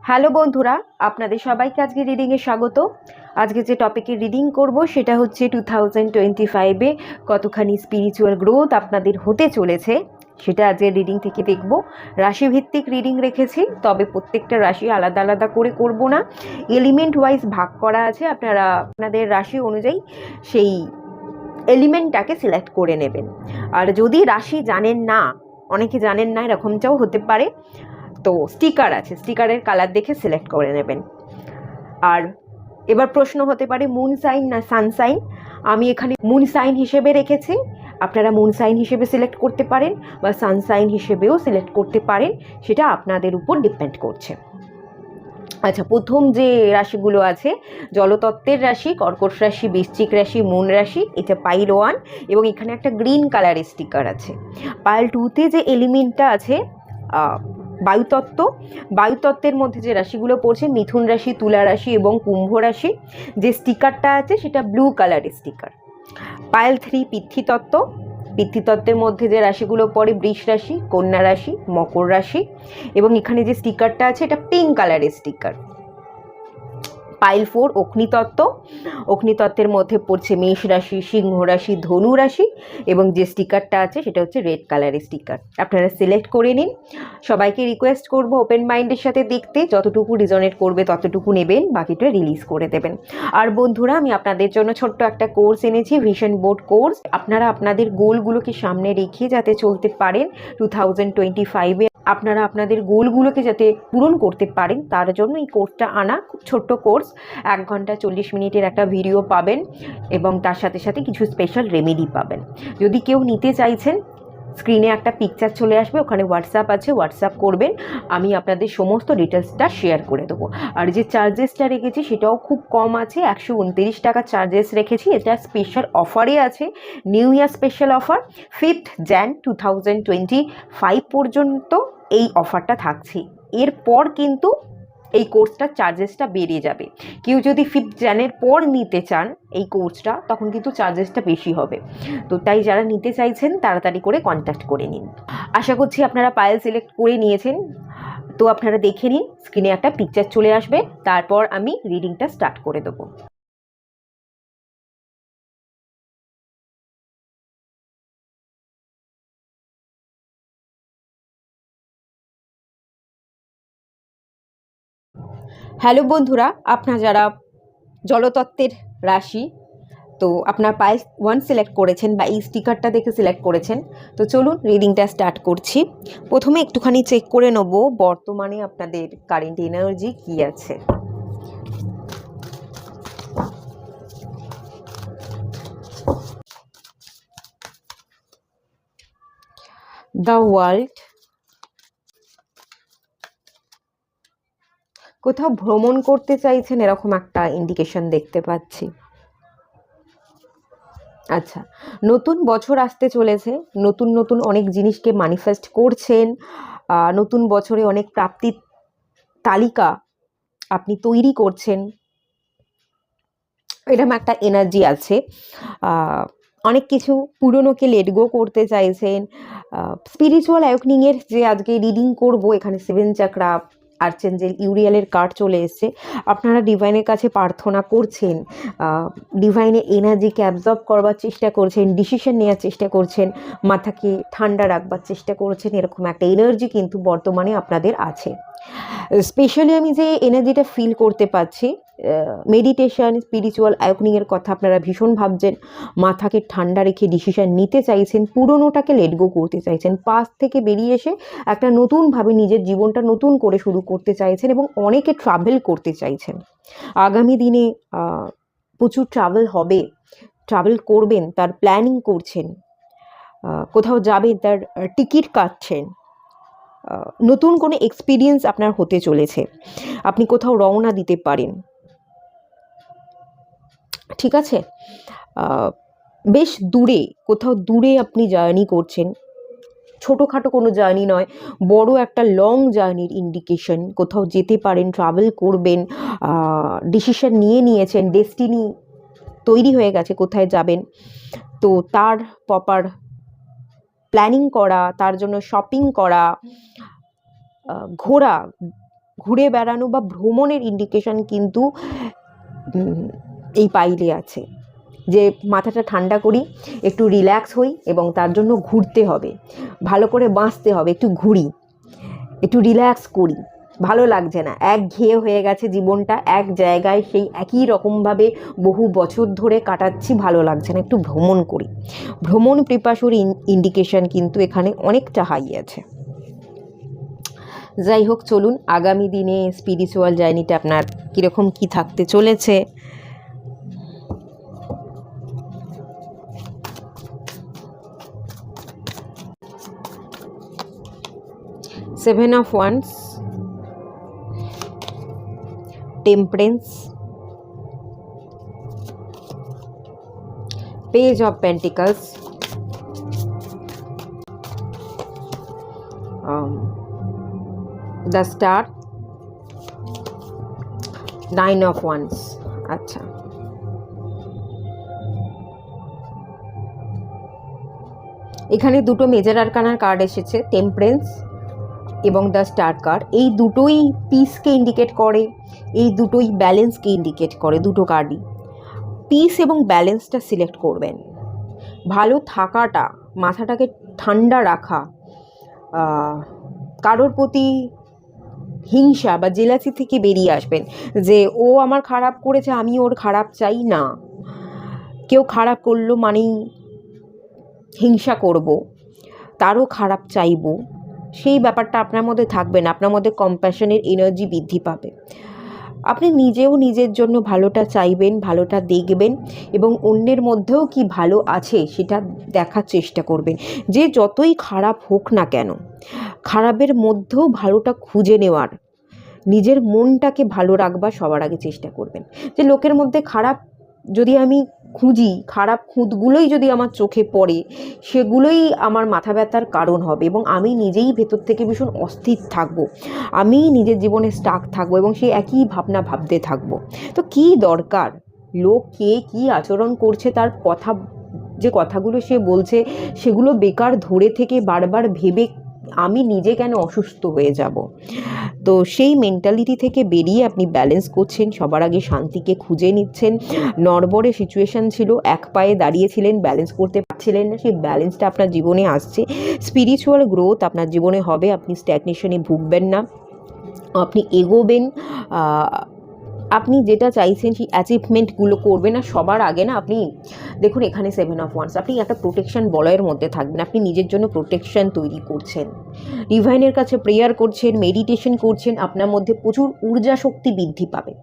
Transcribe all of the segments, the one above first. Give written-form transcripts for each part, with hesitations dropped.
Hello বন্ধুরা, আপনাদের সবাইকে আজকে রিডিংয়ে স্বাগত। আজকে যে টপিকে রিডিং করব সেটা হচ্ছে 2025-এ কতখানি স্পিরিচুয়াল গ্রোথ আপনাদের হতে চলেছে সেটা আজকে রিডিং থেকে দেখব। রাশিভিত্তিক রিডিং রেখেছি, তবে প্রত্যেকটা রাশি আলাদা আলাদা করে করব না, এলিমেন্ট ওয়াইজ ভাগ করা আছে। আপনারা আপনাদের রাশি অনুযায়ী সেই এলিমেন্টটাকে সিলেক্ট করে নেবেন। আর যদি রাশি জানেন না, অনেকে জানেন না, এরকমটাও হতে পারে, তো স্টিকার আছে, স্টিকারের কালার দেখে সিলেক্ট করে নেবেন। আর এবার প্রশ্ন হতে পারে মুন সাইন না সানসাইন। আমি এখানে মুন সাইন হিসেবে রেখেছি, আপনারা মুন সাইন হিসেবে সিলেক্ট করতে পারেন বা সানসাইন হিসেবেও সিলেক্ট করতে পারেন, সেটা আপনাদের উপর ডিপেন্ড করছে। আচ্ছা, প্রথম যে রাশিগুলো আছে, জলতত্ত্বের রাশি, কর্কট রাশি, বৃশ্চিক রাশি, মূন রাশি, এটা পাইল 1 এবং এখানে একটা গ্রিন কালারের স্টিকার আছে। পাইল 2তে যে এলিমেন্টটা আছে বায়ুতত্ত্ব, বায়ুতত্ত্বের মধ্যে যে রাশিগুলো পড়ছে মিথুন রাশি, তুলা রাশি এবং কুম্ভ রাশি, যে স্টিকারটা আছে সেটা ব্লু কালারের স্টিকার। পাইল 3 পৃথ্বীতত্ত্ব, পৃথ্বীতত্ত্বের মধ্যে যে রাশিগুলো পড়ে বৃষ রাশি, কন্যা রাশি, মকর রাশি এবং এখানে যে স্টিকারটা আছে এটা পিঙ্ক কালারের স্টিকার। পাইল 4 অগ্নিতত্ত্ব, অগ্নিতত্ত্বের মধ্যে পড়ছে মেষ রাশি, সিংহ রাশি, ধনু রাশি এবং যে স্টিকারটা আছে সেটা হচ্ছে রেড কালারের স্টিকার। আপনারা সিলেক্ট করে নিন। সবাইকে রিকোয়েস্ট করব ওপেন মাইন্ডের সাথে দেখতে, যতটুকু রিজনেট করবে ততটুকু নেবেন, বাকিটা রিলিজ করে দেবেন। আর বন্ধুরা, আমি আপনাদের জন্য ছোট্ট একটা কোর্স এনেছি, ভিশন বোর্ড কোর্স। আপনারা আপনাদের গোলগুলোকে সামনে রেখে যাতে চলতে পারেন 2025-এ, আপনারা আপনাদের গোলগুলোকে যাতে পূরণ করতে পারেন, তার জন্য এই কোর্সটা আনা। খুব ছোট্ট কোর্স, 1 ঘন্টা 40 মিনিটের একটা ভিডিও পাবেন এবং তার সাথে সাথে কিছু স্পেশাল রেমেডি পাবেন। যদি কেউ নিতে চাইছেন, স্ক্রিনে একটা পিকচার চলে আসবে, ওখানে হোয়াটসঅ্যাপ আছে, হোয়াটসঅ্যাপ করবেন, আমি আপনাদের সমস্ত ডিটেলসটা শেয়ার করে দেবো। আর যে চার্জেসটা রেখেছি সেটাও খুব কম আছে, 129 টাকা চার্জেস রেখেছি। এটা স্পেশাল অফারে আছে, new year special offer, 5th jan 2025 পর্যন্ত এই অফারটা থাকছে। এরপর কিন্তু এই কোর্সটার চার্জেসটা বেড়ে যাবে। কেউ যদি 5th jan-এর পর নিতে চান এই কোর্সটা, তখন কিন্তু চার্জেসটা বেশি হবে। তো তাই যারা নিতে চাইছেন তাড়াতাড়ি করে কন্ট্যাক্ট করে নিন। আশা করছি আপনারা পাইল সিলেক্ট করে নিয়েছেন। তো আপনারা দেখে নিন, স্ক্রিনে একটা পিকচার চলে আসবে, তারপর আমি রিডিংটা স্টার্ট করে দেবো। হ্যালো বন্ধুরা, আপনারা যারা জলতত্ত্বের রাশি, তো আপনার পাইল 1 সিলেক্ট করেছেন বা এই স্টিকারটা দেখে সিলেক্ট করেছেন, তো চলুন রিডিংটা স্টার্ট করছি। প্রথমে একটুখানি চেক করে নেব বর্তমানে আপনাদের কারেন্ট এনার্জি কী আছে। দ্য ওয়ার্ল্ড, কোথাও ভ্রমণ করতে চাইছেন এরকম একটা ইন্ডিকেশন দেখতে পাচ্ছি। আচ্ছা, নতুন বছর আসতে চলেছে, নতুন নতুন অনেক জিনিসকে ম্যানিফেস্ট করছেন, নতুন বছরে অনেক প্রাপ্তির তালিকা আপনি তৈরি করছেন, এরকম একটা এনার্জি আছে। অনেক কিছু পুরনোকে লেট গো করতে চাইছেন। স্পিরিচুয়াল অ্যাওয়েকনিংয়ের যে আজকে রিডিং করব, এখানে 7 চাকরা, আর্চেঞ্জেল ইউরিয়ালের কার্ড চলে এসছে। আপনারা ডিভাইনের কাছে প্রার্থনা করছেন, ডিভাইনের এনার্জিকে অ্যাবজর্ব করবার চেষ্টা করছেন, ডিসিশন নেওয়ার চেষ্টা করছেন, মাথাকে ঠান্ডা রাখবার চেষ্টা করছেন, এরকম একটা এনার্জি কিন্তু বর্তমানে আপনাদের আছে। স্পেশালি আমি যে এনার্জিটা ফিল করতে পারছি, মেডিটেশন, স্পিরিচুয়াল অ্যাওয়েকনিংয়ের কথা আপনারা ভীষণ ভাবছেন, মাথাকে ঠান্ডা রেখে ডিসিশন নিতে চাইছেন, পুরনোটাকে লেট গো করতে চাইছেন, পাস্ট থেকে বেরিয়ে এসে একটা নতুনভাবে নিজের জীবনটা নতুন করে শুরু করতে চাইছেন এবং অনেকে ট্রাভেল করতে চাইছেন। আগামী দিনে প্রচুর ট্রাভেল হবে, ট্রাভেল করবেন তার প্ল্যানিং করছেন, কোথাও যাবেন তার টিকিট কাটছেন, নতুন কোনো এক্সপিরিয়েন্স আপনার হতে চলেছে, আপনি কোথাও রওনা দিতে পারেন। ঠিক আছে, বেশ দূরে, কোথাও দূরে আপনি জার্নি করছেন, ছোটোখাটো কোনো জার্নি নয়, বড় একটা লং জার্নির ইন্ডিকেশন। কোথাও যেতে পারেন, ট্রাভেল করবেন, ডিসিশন নিয়েছেন, ডেস্টিনি তৈরি হয়ে গেছে কোথায় যাবেন, তো তার প্রপার প্ল্যানিং করা, তার জন্য শপিং করা, ঘোরা, ঘুরে বেড়ানো বা ভ্রমণের ইন্ডিকেশন কিন্তু এই পাইলে আছে, যে মাথাটা ঠান্ডা করি, একটু রিল্যাক্স হই এবং তার জন্য ঘুরতে হবে, ভালো করে বাঁচতে হবে, একটু ঘুরি, একটু রিল্যাক্স করি। ভালো লাগছে না, একঘেয়ে হয়ে গেছে জীবনটা, এক জায়গায় সেই একই রকমভাবে বহু বছর ধরে কাটাচ্ছি, ভালো লাগছে না, একটু ভ্রমণ করি। ভ্রমণ পিপাসুর ইন্ডিকেশন কিন্তু এখানে অনেকটা হাই আছে। যাই হোক, চলুন আগামী দিনে স্পিরিচুয়াল জার্নিটা আপনার কীরকম কী থাকতে চলেছে। Seven of Wands, Temperance, Page of Pentacles, the Star, Nine of Wands। আচ্ছা, এখানে দুটো মেজর আরকানার কার্ড এসেছে, টেম্পারেন্স এবং দ্য স্টার কার্ড। এই দুটোই পিসকে ইন্ডিকেট করে, এই দুটোই ব্যালেন্সকে ইন্ডিকেট করে, দুটো কার্ডই। পিস এবং ব্যালেন্সটা সিলেক্ট করবেন, ভালো থাকাটা, মাথাটাকে ঠান্ডা রাখা, কারোর প্রতি হিংসা বা জেলাসি থেকে বেরিয়ে আসবেন, যে ও আমার খারাপ করেছে আমি ওর খারাপ চাই না, কেউ খারাপ করলো মানেই হিংসা করব, তারও খারাপ চাইব, সেই ব্যাপারটা আপনার মধ্যে থাকবে না। আপনার মধ্যে কম্প্যাশনের এনার্জি বৃদ্ধি পাবে, আপনি নিজেও নিজের জন্য ভালোটা চাইবেন, ভালোটা দেখবেন এবং অন্যের মধ্যেও কি ভালো আছে সেটা দেখার চেষ্টা করবেন। যে যতই খারাপ হোক না কেন, খারাপের মধ্যেও ভালোটা খুঁজে নেওয়ার, নিজের মনটাকে ভালো রাখবার সবার আগে চেষ্টা করবেন। যে লোকের মধ্যে খারাপ যদি আমি খুঁজি, খারাপ খুঁতগুলোই যদি আমার চোখে পড়ে, সেগুলোই আমার মাথা ব্যথার কারণ হবে এবং আমি নিজেই ভেতর থেকে ভীষণ অস্থির থাকবো, আমি নিজের জীবনে স্টাক থাকবো এবং সেই একই ভাবনা ভাবতে থাকবো। তো কি দরকার লোক কে কী আচরণ করছে, তার কথা, যে কথাগুলো সে বলছে সেগুলো বেকার ধরে থেকে বারবার ভেবে আমি নিজে কেন অসুস্থ হয়ে যাব। তো সেই মেন্টালিটি থেকে বেরিয়ে আপনি ব্যালেন্স করছেন, সবার আগে শান্তিকে খুঁজে নিচ্ছেন। নড়বড়ে সিচুয়েশান ছিল, এক পায়ে দাঁড়িয়েছিলেন, ব্যালেন্স করতে পারছিলেন না, সেই ব্যালেন্সটা আপনার জীবনে আসছে। স্পিরিচুয়াল গ্রোথ আপনার জীবনে হবে, আপনি স্ট্যাগনেশনে ভুগবেন না, আপনি এগোবেন, আপনি যেটা চাইছেন সেই অ্যাচিভমেন্টগুলো করবেন। আর সবার আগে না, আপনি দেখুন এখানে 7 of Wands, আপনি একটা প্রোটেকশন বলয়ের মধ্যে থাকবেন, আপনি নিজের জন্য প্রোটেকশন তৈরি করছেন, ডিভাইনের কাছে প্রেয়ার করছেন, মেডিটেশন করছেন, আপনার মধ্যে প্রচুর ঊর্জা শক্তি বৃদ্ধি পাবে,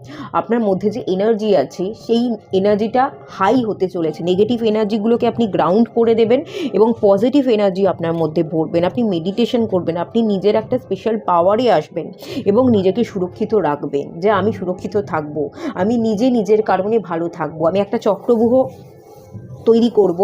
আপনার মধ্যে যে এনার্জি আছে সেই এনার্জিটা হাই হতে চলেছে, নেগেটিভ এনার্জিগুলোকে আপনি গ্রাউন্ড করে দেবেন এবং পজিটিভ এনার্জি আপনার মধ্যে ভরবেন। আপনি মেডিটেশন করবেন, আপনি নিজের একটা স্পেশাল পাওয়ারে আসবেন এবং নিজেকে সুরক্ষিত রাখবেন, যে আমি সুরক্ষিত থাকবো, আমি নিজে নিজের কারণে ভালো থাকবো, আমি একটা চক্রব্যূহ তৈরি করব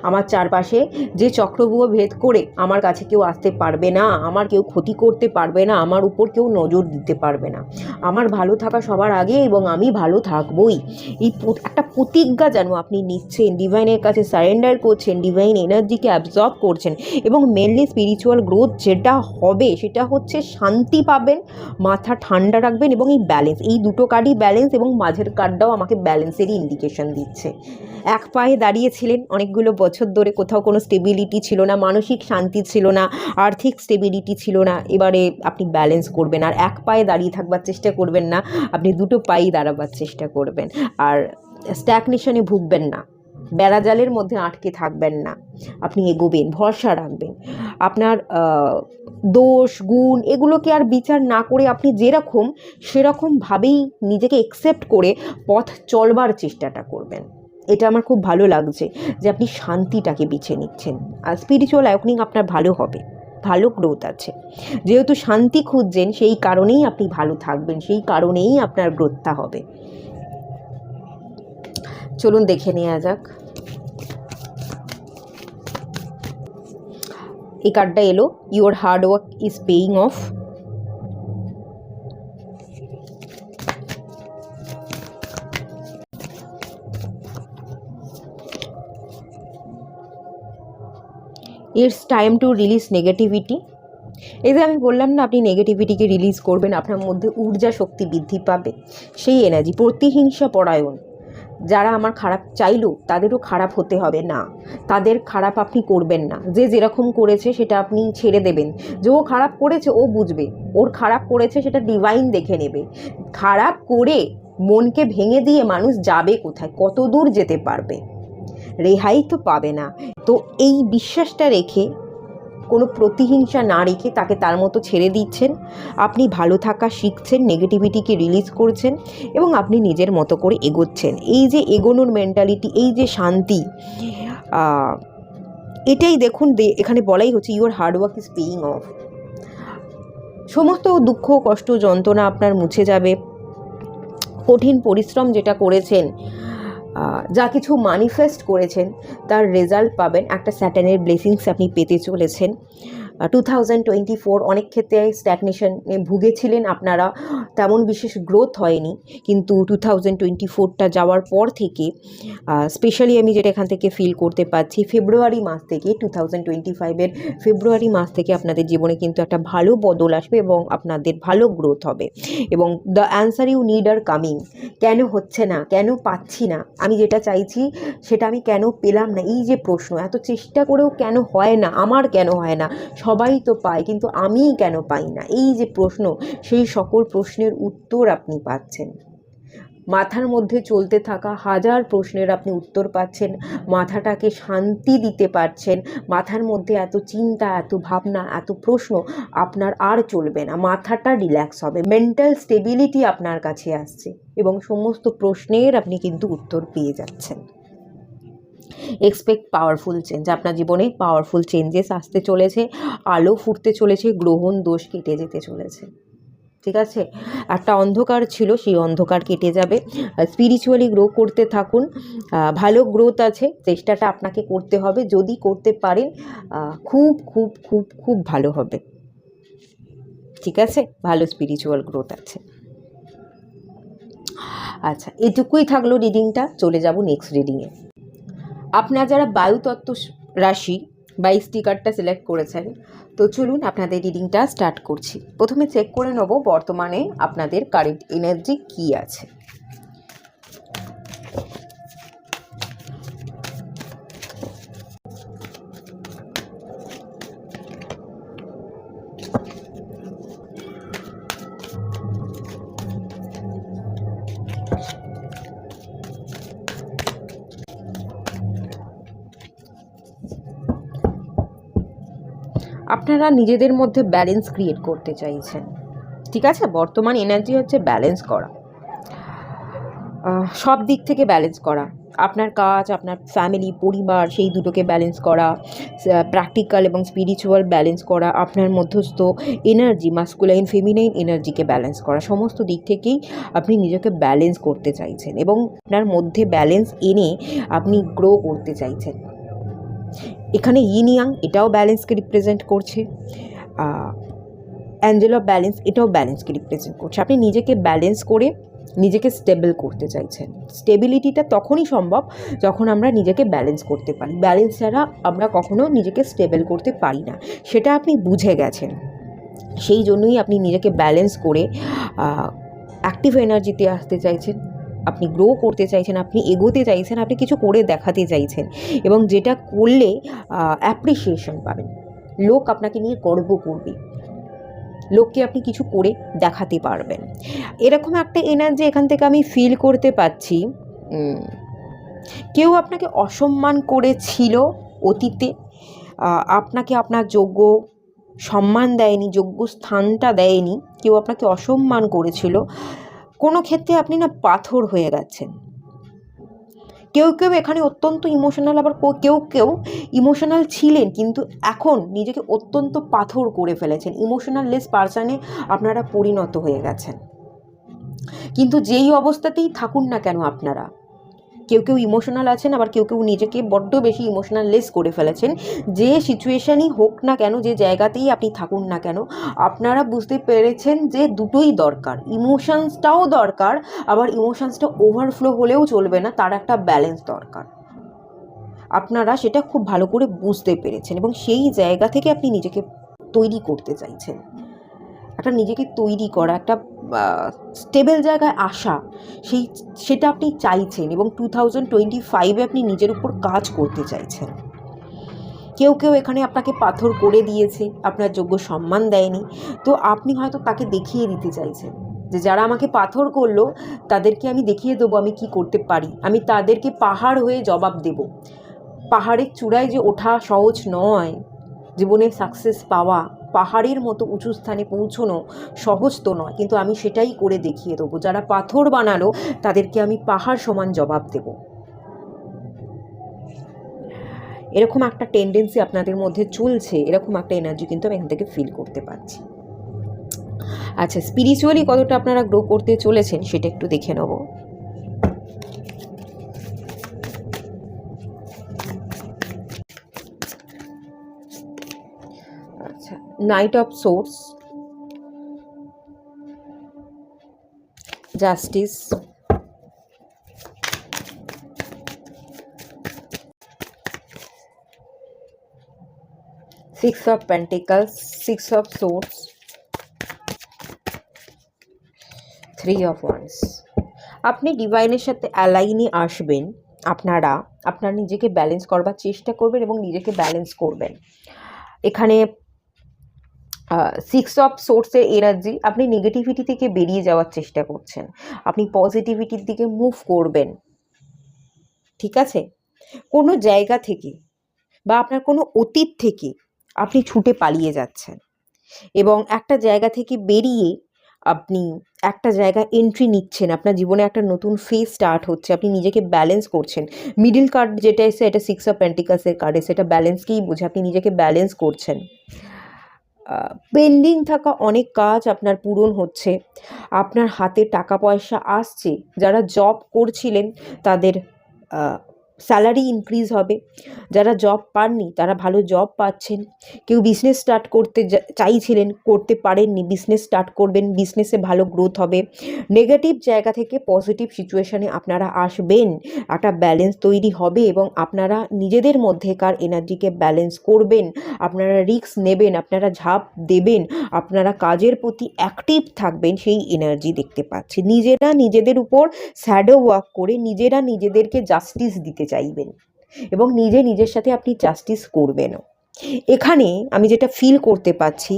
আমার চারপাশে, যে চক্রব্যূহ ভেদ করে আমার কাছে কেউ আসতে পারবে না, আমার কেউ ক্ষতি করতে পারবে না, আমার উপর কেউ নজর দিতে পারবে না, আমার ভালো থাকা সবার আগে এবং আমি ভালো থাকবই। এই একটা প্রতিজ্ঞা যেন আপনি নিচ্ছেন, ডিভাইনের কাছে সারেন্ডার করছেন, ডিভাইন এনার্জিকে অ্যাবজর্ব করছেন এবং মেনলি স্পিরিচুয়াল গ্রোথ যেটা হবে সেটা হচ্ছে শান্তি পাবেন, মাথা ঠান্ডা রাখবেন এবং এই ব্যালেন্স, এই দুটো কার্ডই ব্যালেন্স এবং মাঝের কার্ডটাও আমাকে ব্যালেন্সেরই ইন্ডিকেশন দিচ্ছে। এক পায়ে দাঁড়িয়েছিলেন অনেকগুলো বছর ধরে, কোথাও কোনো স্টেবিলিটি ছিল না, মানসিক শান্তি ছিল না, আর্থিক স্টেবিলিটি ছিল না, এবারে আপনি ব্যালেন্স করবেন, আর এক পায়ে দাঁড়িয়ে থাকবার চেষ্টা করবেন না, আপনি দুটো পায়েই দাঁড়াবার চেষ্টা করবেন, আর স্ট্যাগনেশনে ভুগবেন না, বেড়াজালের মধ্যে আটকে থাকবেন না, আপনি এগোবেন, ভরসা রাখবেন, আপনার দোষ গুণ এগুলোকে আর বিচার না করে আপনি যেরকম সেরকমভাবেই নিজেকে অ্যাকসেপ্ট করে পথ চলবার চেষ্টাটা করবেন। এটা আমার খুব ভালো লাগছে যে আপনি শান্তিটাকে বেছে নিচ্ছেন, আর স্পিরিচুয়াল অ্যাওয়েকনিং আপনার ভালো হবে, ভালো গ্রোথ আছে। যেহেতু শান্তি খুঁজছেন সেই কারণেই আপনি ভালো থাকবেন, সেই কারণেই আপনার গ্রোথটা হবে। চলুন দেখে নেওয়া যাক। এই কার্ডটা এলো, your hard work is paying of. It's time to release negativity. এই যে আমি বললাম না, আপনি নেগেটিভিটিকে রিলিজ করবেন, আপনার মধ্যে ঊর্জা শক্তি বৃদ্ধি পাবে, সেই এনার্জি। প্রতিহিংসা পরায়ণ, যারা আমার খারাপ চাইলেও তাদেরও খারাপ হতে হবে না, তাদের খারাপ আপনি করবেন না। যে যেরকম করেছে সেটা আপনি ছেড়ে দেবেন। যে ও খারাপ করেছে ও বুঝবে, ওর খারাপ করেছে সেটা ডিভাইন দেখে নেবে। খারাপ করে মনকে ভেঙে দিয়ে মানুষ যাবে কোথায়, কত দূর যেতে পারবে, রেহাই তো পাবে না। তো এই বিশ্বাসটা রেখে, কোনো প্রতিহিংসা না রেখে তাকে তার মতো ছেড়ে দিচ্ছেন। আপনি ভালো থাকা শিখছেন, নেগেটিভিটিকে রিলিজ করছেন এবং আপনি নিজের মতো করে এগোচ্ছেন। এই যে এগোনোর মেন্টালিটি, এই যে শান্তি, এটাই দেখুন এখানে বলাই হচ্ছে your hard work is paying of. সমস্ত দুঃখ কষ্ট যন্ত্রণা আপনার মুছে যাবে। কঠিন পরিশ্রম যেটা করেছেন, যা কিছু ম্যানিফেস্ট করেছেন তার রেজাল্ট পাবেন। একটা স্যাটার্নের ব্লেসিংস আপনি পেতে চলেছেন। 2024 অনেক ক্ষেত্রে স্ট্যাগনেশনে ভুগেছিলেন আপনারা, তেমন বিশেষ গ্রোথ হয়নি। কিন্তু 2024টা যাওয়ার পর থেকে স্পেশালি আমি যেটা এখান থেকে ফিল করতে পারছি, ফেব্রুয়ারি মাস থেকে 2025-এর ফেব্রুয়ারি মাস থেকে আপনাদের জীবনে কিন্তু একটা ভালো বদল আসবে এবং আপনাদের ভালো গ্রোথ হবে। এবং the answer you need are coming. কেন হচ্ছে না, কেন পাচ্ছি না, আমি যেটা চাইছি সেটা আমি কেন পেলাম না, এই যে প্রশ্ন, এত চেষ্টা করেও কেন হয় না, আমার কেন হয় না, সবাই তো পায় কিন্তু আমিই কেন পাই না, এই যে প্রশ্ন, সেই সকল প্রশ্নের উত্তর আপনি পাচ্ছেন। মাথার মধ্যে চলতে থাকা হাজার প্রশ্নের আপনি উত্তর পাচ্ছেন, মাথাটাকে শান্তি দিতে পারছেন। মাথার মধ্যে এত চিন্তা, এত ভাবনা, এত প্রশ্ন আপনার আর চলবে না, মাথাটা রিল্যাক্স হবে, মেন্টাল স্টেবিলিটি আপনার কাছে আসছে এবং সমস্ত প্রশ্নের আপনি কিন্তু উত্তর পেয়ে যাচ্ছেন। এক্সপেক্ট পাওয়ারফুল চেঞ্জ, আপনার জীবনে পাওয়ারফুল চেঞ্জেস আসতে চলেছে, আলো ফুটতে চলেছে, গ্রহণ দোষ কেটে যেতে চলেছে। ঠিক আছে, একটা অন্ধকার ছিল, সেই অন্ধকার কেটে যাবে। স্পিরিচুয়ালি গ্রো করতে থাকুন, ভালো গ্রোথ আছে, চেষ্টাটা আপনাকে করতে হবে। যদি করতে পারেন খুব খুব খুব খুব ভালো হবে। ঠিক আছে, ভালো স্পিরিচুয়াল গ্রোথ আছে। আচ্ছা, এটুকুই থাকলো রিডিংটা, চলে যাব নেক্সট রিডিংয়ে। আপনারা যারা বায়ুতত্ত্ব রাশি বা এই স্টিকারটা সিলেক্ট করেছেন, তো চলুন আপনাদের রিডিংটা স্টার্ট করছি। প্রথমে চেক করে নেব বর্তমানে আপনাদের কারেন্ট এনার্জি কী আছে। আপনারা নিজেদের মধ্যে ব্যালেন্স ক্রিয়েট করতে চাইছেন। ঠিক আছে, বর্তমান এনার্জি হচ্ছে ব্যালেন্স করা, সব দিক থেকে ব্যালেন্স করা, আপনার কাজ, আপনার ফ্যামিলি, পরিবার, সেই দুটোকে ব্যালেন্স করা, প্র্যাকটিক্যাল এবং স্পিরিচুয়াল ব্যালেন্স করা, আপনার মধ্যস্থ এনার্জি, মাস্কুলাইন ফেমিনাইন এনার্জিকে ব্যালেন্স করা, সমস্ত দিক থেকেই আপনি নিজেকে ব্যালেন্স করতে চাইছেন এবং আপনার মধ্যে ব্যালেন্স এনে আপনি গ্রো করতে চাইছেন। এখানে ইন ইয়াং এটাও ব্যালেন্সকে রিপ্রেজেন্ট করছে, অ্যাঞ্জেল অফ ব্যালেন্স এটাও ব্যালেন্সকে রিপ্রেজেন্ট করছে। আপনি নিজেকে ব্যালেন্স করে নিজেকে স্টেবল করতে চাইছেন। স্টেবিলিটিটা তখনই সম্ভব যখন আমরা নিজেকে ব্যালেন্স করতে পারি, ব্যালেন্স ছাড়া আমরা কখনো নিজেকে স্টেবল করতে পারি না, সেটা আপনি বুঝে গেছেন। সেই জন্যই আপনি নিজেকে ব্যালেন্স করে অ্যাক্টিভ এনার্জিতে আসতে চাইছেন, আপনি গ্রো করতে চাইছেন, আপনি এগোতে চাইছেন, আপনি কিছু করে দেখাতে চাইছেন এবং যেটা করলে অ্যাপ্রিসিয়েশন পাবেন, লোক আপনাকে নিয়ে গর্ব করবে, লোককে আপনি কিছু করে দেখাতে পারবেন, এরকম একটা এনার্জি এখান থেকে আমি ফিল করতে পাচ্ছি। কেউ আপনাকে অসম্মান করেছিল অতীতে, আপনাকে আপনার যোগ্য সম্মান দেয়নি, যোগ্য স্থানটা দেয়নি, কেউ আপনাকে অসম্মান করেছিল। কোনো ক্ষেত্রে আপনি না পাথর হয়ে গেছেন। কেউ কেউ এখানে অত্যন্ত ইমোশনাল, আবার কেউ কেউ ইমোশনাল ছিলেন কিন্তু এখন নিজেকে অত্যন্ত পাথর করে ফেলেছেন, ইমোশনাললেস পারসনে আপনারা পরিণত হয়ে গেছেন। কিন্তু যেই অবস্থাতেই থাকুন না কেন আপনারা, কেউ কেউ ইমোশনাল আছেন, আবার কেউ কেউ নিজেকে বড্ড বেশি ইমোশনাললেস করে ফেলেছেন। যে সিচুয়েশানই হোক না কেন, যে জায়গাতেই আপনি থাকুন না কেন, আপনারা বুঝতে পেরেছেন যে দুটোই দরকার, ইমোশনসটাও দরকার, আবার ইমোশনসটা ওভারফ্লো হলেও চলবে না, তার একটা ব্যালেন্স দরকার। আপনারা সেটা খুব ভালো করে বুঝতে পেরেছেন এবং সেই জায়গা থেকে আপনি নিজেকে তৈরি করতে চাইছেন, একটা নিজেকে তৈরি করা, একটা স্টেবল জায়গায় আসা, সেটা আপনি চাইছেন এবং 2025-এ আপনি নিজের উপর কাজ করতে চাইছেন। কেউ কেউ এখানে আপনাকে পাথর করে দিয়েছে, আপনার যোগ্য সম্মান দেয়নি, তো আপনি হয়তো তাকে দেখিয়ে দিতে চাইছেন যে যারা আমাকে পাথর করলো তাদেরকে আমি দেখিয়ে দেবো আমি কি করতে পারি, আমি তাদেরকে পাহাড় হয়ে জবাব দেব। পাহাড়ের চূড়ায় যে ওঠা সহজ নয়, জীবনে সাকসেস পাওয়া, পাহাড়ের মতো উঁচু স্থানে পৌঁছনো সহজ তো নয়, কিন্তু আমি সেটাই করে দেখিয়ে দেবো। যারা পাথর বানালো তাদেরকে আমি পাহাড় সমান জবাব দেব। এরকম একটা টেন্ডেন্সি আপনাদের মধ্যে চলছে, এরকম একটা এনার্জি কিন্তু আমি এখান থেকে ফিল করতে পারছি। আচ্ছা, স্পিরিচুয়ালি কতটা আপনারা গ্রো করতে চলেছেন সেটা একটু দেখে নেব। আচ্ছা, night of swords, justice, six of pentacles, six of swords, three of wands. আপনি ডিভাইনের সাথে অ্যালাইনে আসবেন, আপনার নিজেকে ব্যালেন্স করবার চেষ্টা করবেন এবং নিজেকে ব্যালেন্স করবেন। এখানে সিক্স অফ সোর্সের এনার্জি, আপনি নেগেটিভিটি থেকে বেরিয়ে যাওয়ার চেষ্টা করছেন, আপনি পজিটিভিটির দিকে মুভ করবেন, ঠিক আছে? কোনো জায়গা থেকে বা আপনার কোনো অতীত থেকে আপনি ছুটে পালিয়ে যাচ্ছেন এবং একটা জায়গা থেকে বেরিয়ে আপনি একটা জায়গায় এন্ট্রি নিচ্ছেন, আপনার জীবনে একটা নতুন ফেজ স্টার্ট হচ্ছে, আপনি নিজেকে ব্যালেন্স করছেন। মিডল কার্ড যেটা এসে, এটা সিক্স অফ পেন্টিকলসের কার্ড এসে, এটা ব্যালেন্সকেই বোঝে, আপনি নিজেকে ব্যালেন্স করছেন। পেন্ডিং থাকা অনেক কাজ আপনার পূরণ হচ্ছে, আপনার হাতে টাকা পয়সা আসছে, যারা জব করছিলেন তাদের স্যালারি ইনক্রিজ হবে, যারা জব পাননি তারা ভালো জব পাচ্ছেন, কেউ বিজনেস স্টার্ট করতে চাইছিলেন করতে পারেননি, বিজনেস স্টার্ট করবেন, বিজনেসে ভালো গ্রোথ হবে। নেগেটিভ জায়গা থেকে পজিটিভ সিচুয়েশানে আপনারা আসবেন, একটা ব্যালেন্স তৈরি হবে এবং আপনারা নিজেদের মধ্যেকার এনার্জিকে ব্যালেন্স করবেন, আপনারা রিস্ক নেবেন, আপনারা ঝাঁপ দেবেন, আপনারা কাজের প্রতি অ্যাক্টিভ থাকবেন, সেই এনার্জি দেখতে পাচ্ছি। নিজেরা নিজেদের উপর শ্যাডো ওয়ার্ক করে নিজেরা নিজেদেরকে জাস্টিস দিতে চাইবেন এবং নিজের সাথে আপনি জাস্টিস করবেনও। এখানে আমি যেটা ফিল করতে পাচ্ছি,